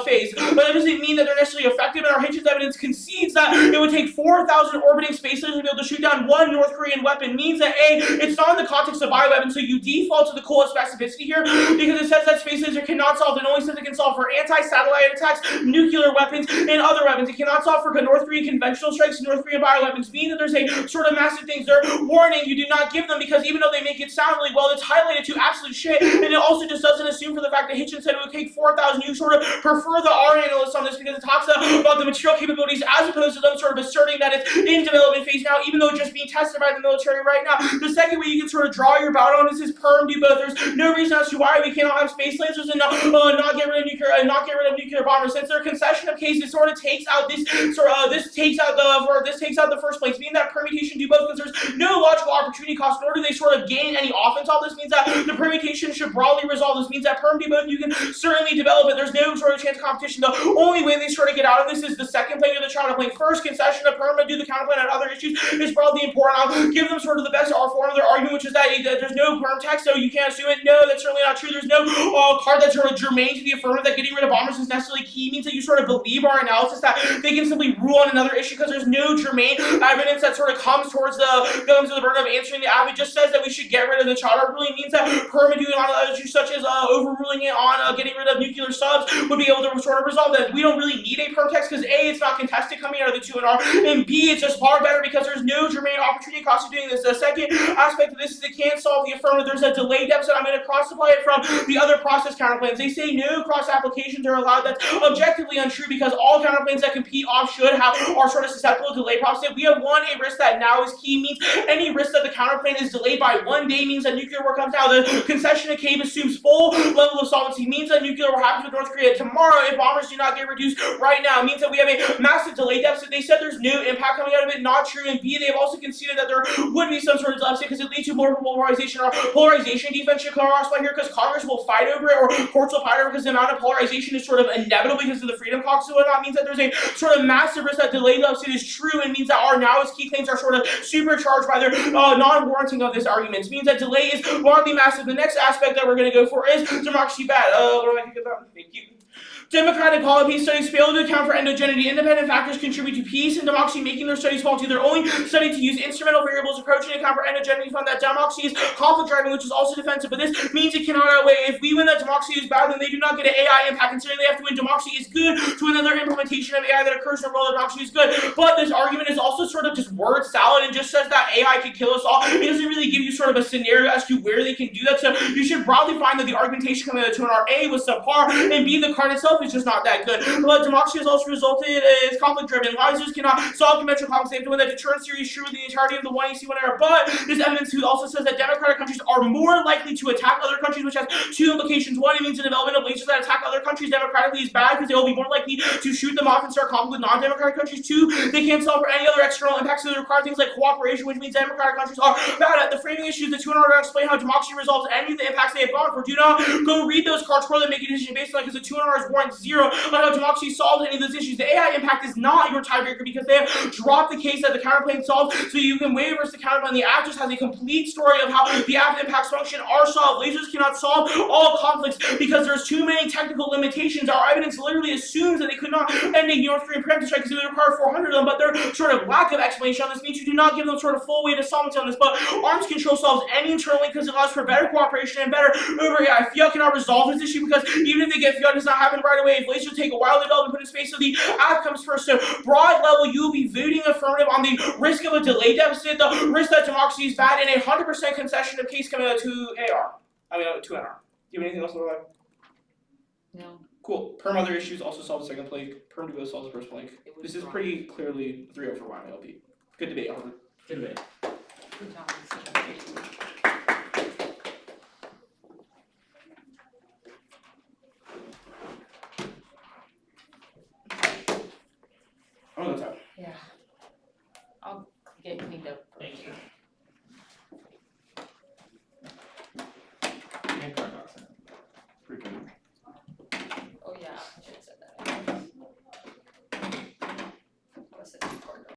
phase, but it doesn't mean that they're necessarily effective, and our Hitchens evidence concedes that it would take 4,000 orbiting space lasers to be able to shoot down one North Korean weapon. Means that A, it's not in the context of bioweapons, so you default to the coolest specificity here, because it says that space laser cannot solve, it only says it can solve for anti-satellite attacks, nuclear weapons, and other weapons. It cannot solve for North Korean conventional strikes and North Korean bioweapons, meaning that there's a sort of massive things. They're warning you do not give them, because even though they make it sound really well, it's highlighted to absolute shit, and it also just doesn't assume for the fact that Hitchens said it would take 4,000. You sort of prefer the R analysts on this because it talks about the material capabilities as opposed to them sort of asserting that it's in development phase now, even though it's just being tested by the military right now. The second way you can sort of draw your ballot on this is perm do both. There's no reason as to why we cannot have space lasers and not get rid of nuclear bombers. Since their concession of cases sort of takes out this takes out the first place, meaning that permutation do both because there's no logical opportunity cost, nor do they sort of gain any offense off this. Means that the permutation should broadly resolve this. Means that perm do both you can certainly develop it. There's no sort of chance of competition. The only way they sort of get out of this is the second play of the counterplay. First concession of perm do the counterplay and other issues is broadly important. I'll give them sort of the best form of their argument, which is that there's no perm text, so you can't assume it. No, that's certainly not true. There's no card that's sort of germane to the affirmative that getting rid of bombers is necessarily key. Means that you sort of believe our analysis that they can simply rule on another issue because there's no germane evidence that sort of comes to the burden of answering the app. It just says that we should get rid of the charter ruling. Means that perm doing on issues such as overruling it on getting rid of nuclear subs would be able to sort of resolve that. We don't really need a perm text because A, it's not contested coming out of the 2NR, and B, it's just far better because there's no germane opportunity cost of doing this. The second aspect of this is it can't solve the affirmative. There's a delay deficit. I'm going to cross-apply it from the other process counterplans. They say no cross-applications are allowed. That's objectively untrue because all counterplans that compete off are sort of susceptible to delay proposition. We have a risk that now is key. Means any risk that the counterplan is delayed by 1 day means that nuclear war comes out. The concession of Cave assumes full level of solvency. Means that nuclear war happens with North Korea tomorrow if bombers do not get reduced right now. It means that we have a massive delay deficit. They said there's no impact coming out of it. Not true. And B, they've also conceded that there would be some sort of deficit because it leads to more polarization. Or polarization defense should cross by here because Congress will fight over it or courts will fight over it because the amount of polarization is sort of inevitable because of the Freedom Caucus and whatnot. Means that there's a sort of massive risk that delay deficit is true and means that our now is key claims are sort of supercharged by their non-warranting of this argument. It means that delay is broadly massive. The next aspect that we're going to go for is democracy bad. What do I think about? Thank you. Democratic policy studies fail to account for endogeneity. Independent factors contribute to peace and democracy, making their studies faulty. They're only studied to use instrumental variables approaching account for endogeneity. Found that democracy is conflict driving, which is also defensive, but this means it cannot outweigh. If we win that democracy is bad, then they do not get an AI impact. Considering they have to win democracy is good to another implementation of AI that occurs in the world of democracy is good. But this argument is also sort of just word salad and just says that AI can kill us all. It doesn't really give you sort of a scenario as to where they can do that. So you should broadly find that the argumentation coming out of 2NR A was subpar, and B, the card itself itself is just not that good. But democracy has also resulted as conflict-driven. Lasers cannot solve conventional conflicts. They have to win that deterrence theory is true with the entirety of the 1AC1 era. But this evidence also says that democratic countries are more likely to attack other countries, which has two implications. One, it means the development of lasers that attack other countries democratically is bad because they will be more likely to shoot them off and start conflict with non-democratic countries. Two, they can't solve for any other external impacts, so they require things like cooperation, which means democratic countries are bad at the framing issues. The two in order to explain how democracy resolves any of the impacts they have gone for. Do not go read those cards for them, make a decision based on it, because the two in order is warrant zero on how democracy solves any of those issues. The AI impact is not your tiebreaker because they have dropped the case that the counterplan solves, so you can weigh versus the counterplan. The app just has a complete story of how the app impacts function are solved. Lasers cannot solve all conflicts because there's too many technical limitations. Our evidence literally assumes that they could not end a North Korean preemptive strike because they would require 400 of them, but their sort of lack of explanation on this means you do not give them sort of full weight of solvency on this. But arms control solves any internal link because it allows for better cooperation and better over AI. Fiat cannot resolve this issue because even if they get Fiat, it does not happen right away. If lasers take a while to develop and put in space, so the app comes first. So broad level, you will be voting affirmative on the risk of a delay deficit, the risk that democracy is bad, and a 100% concession of case coming out to AR. To NR. Do you have anything else to add? No. Cool. Perm other issues also solve the second plague. Perm to go solves the first plague. It was This is wrong. pretty clearly 3-0 for Wyoming LP. Good debate, Harvard. Good debate. Good job.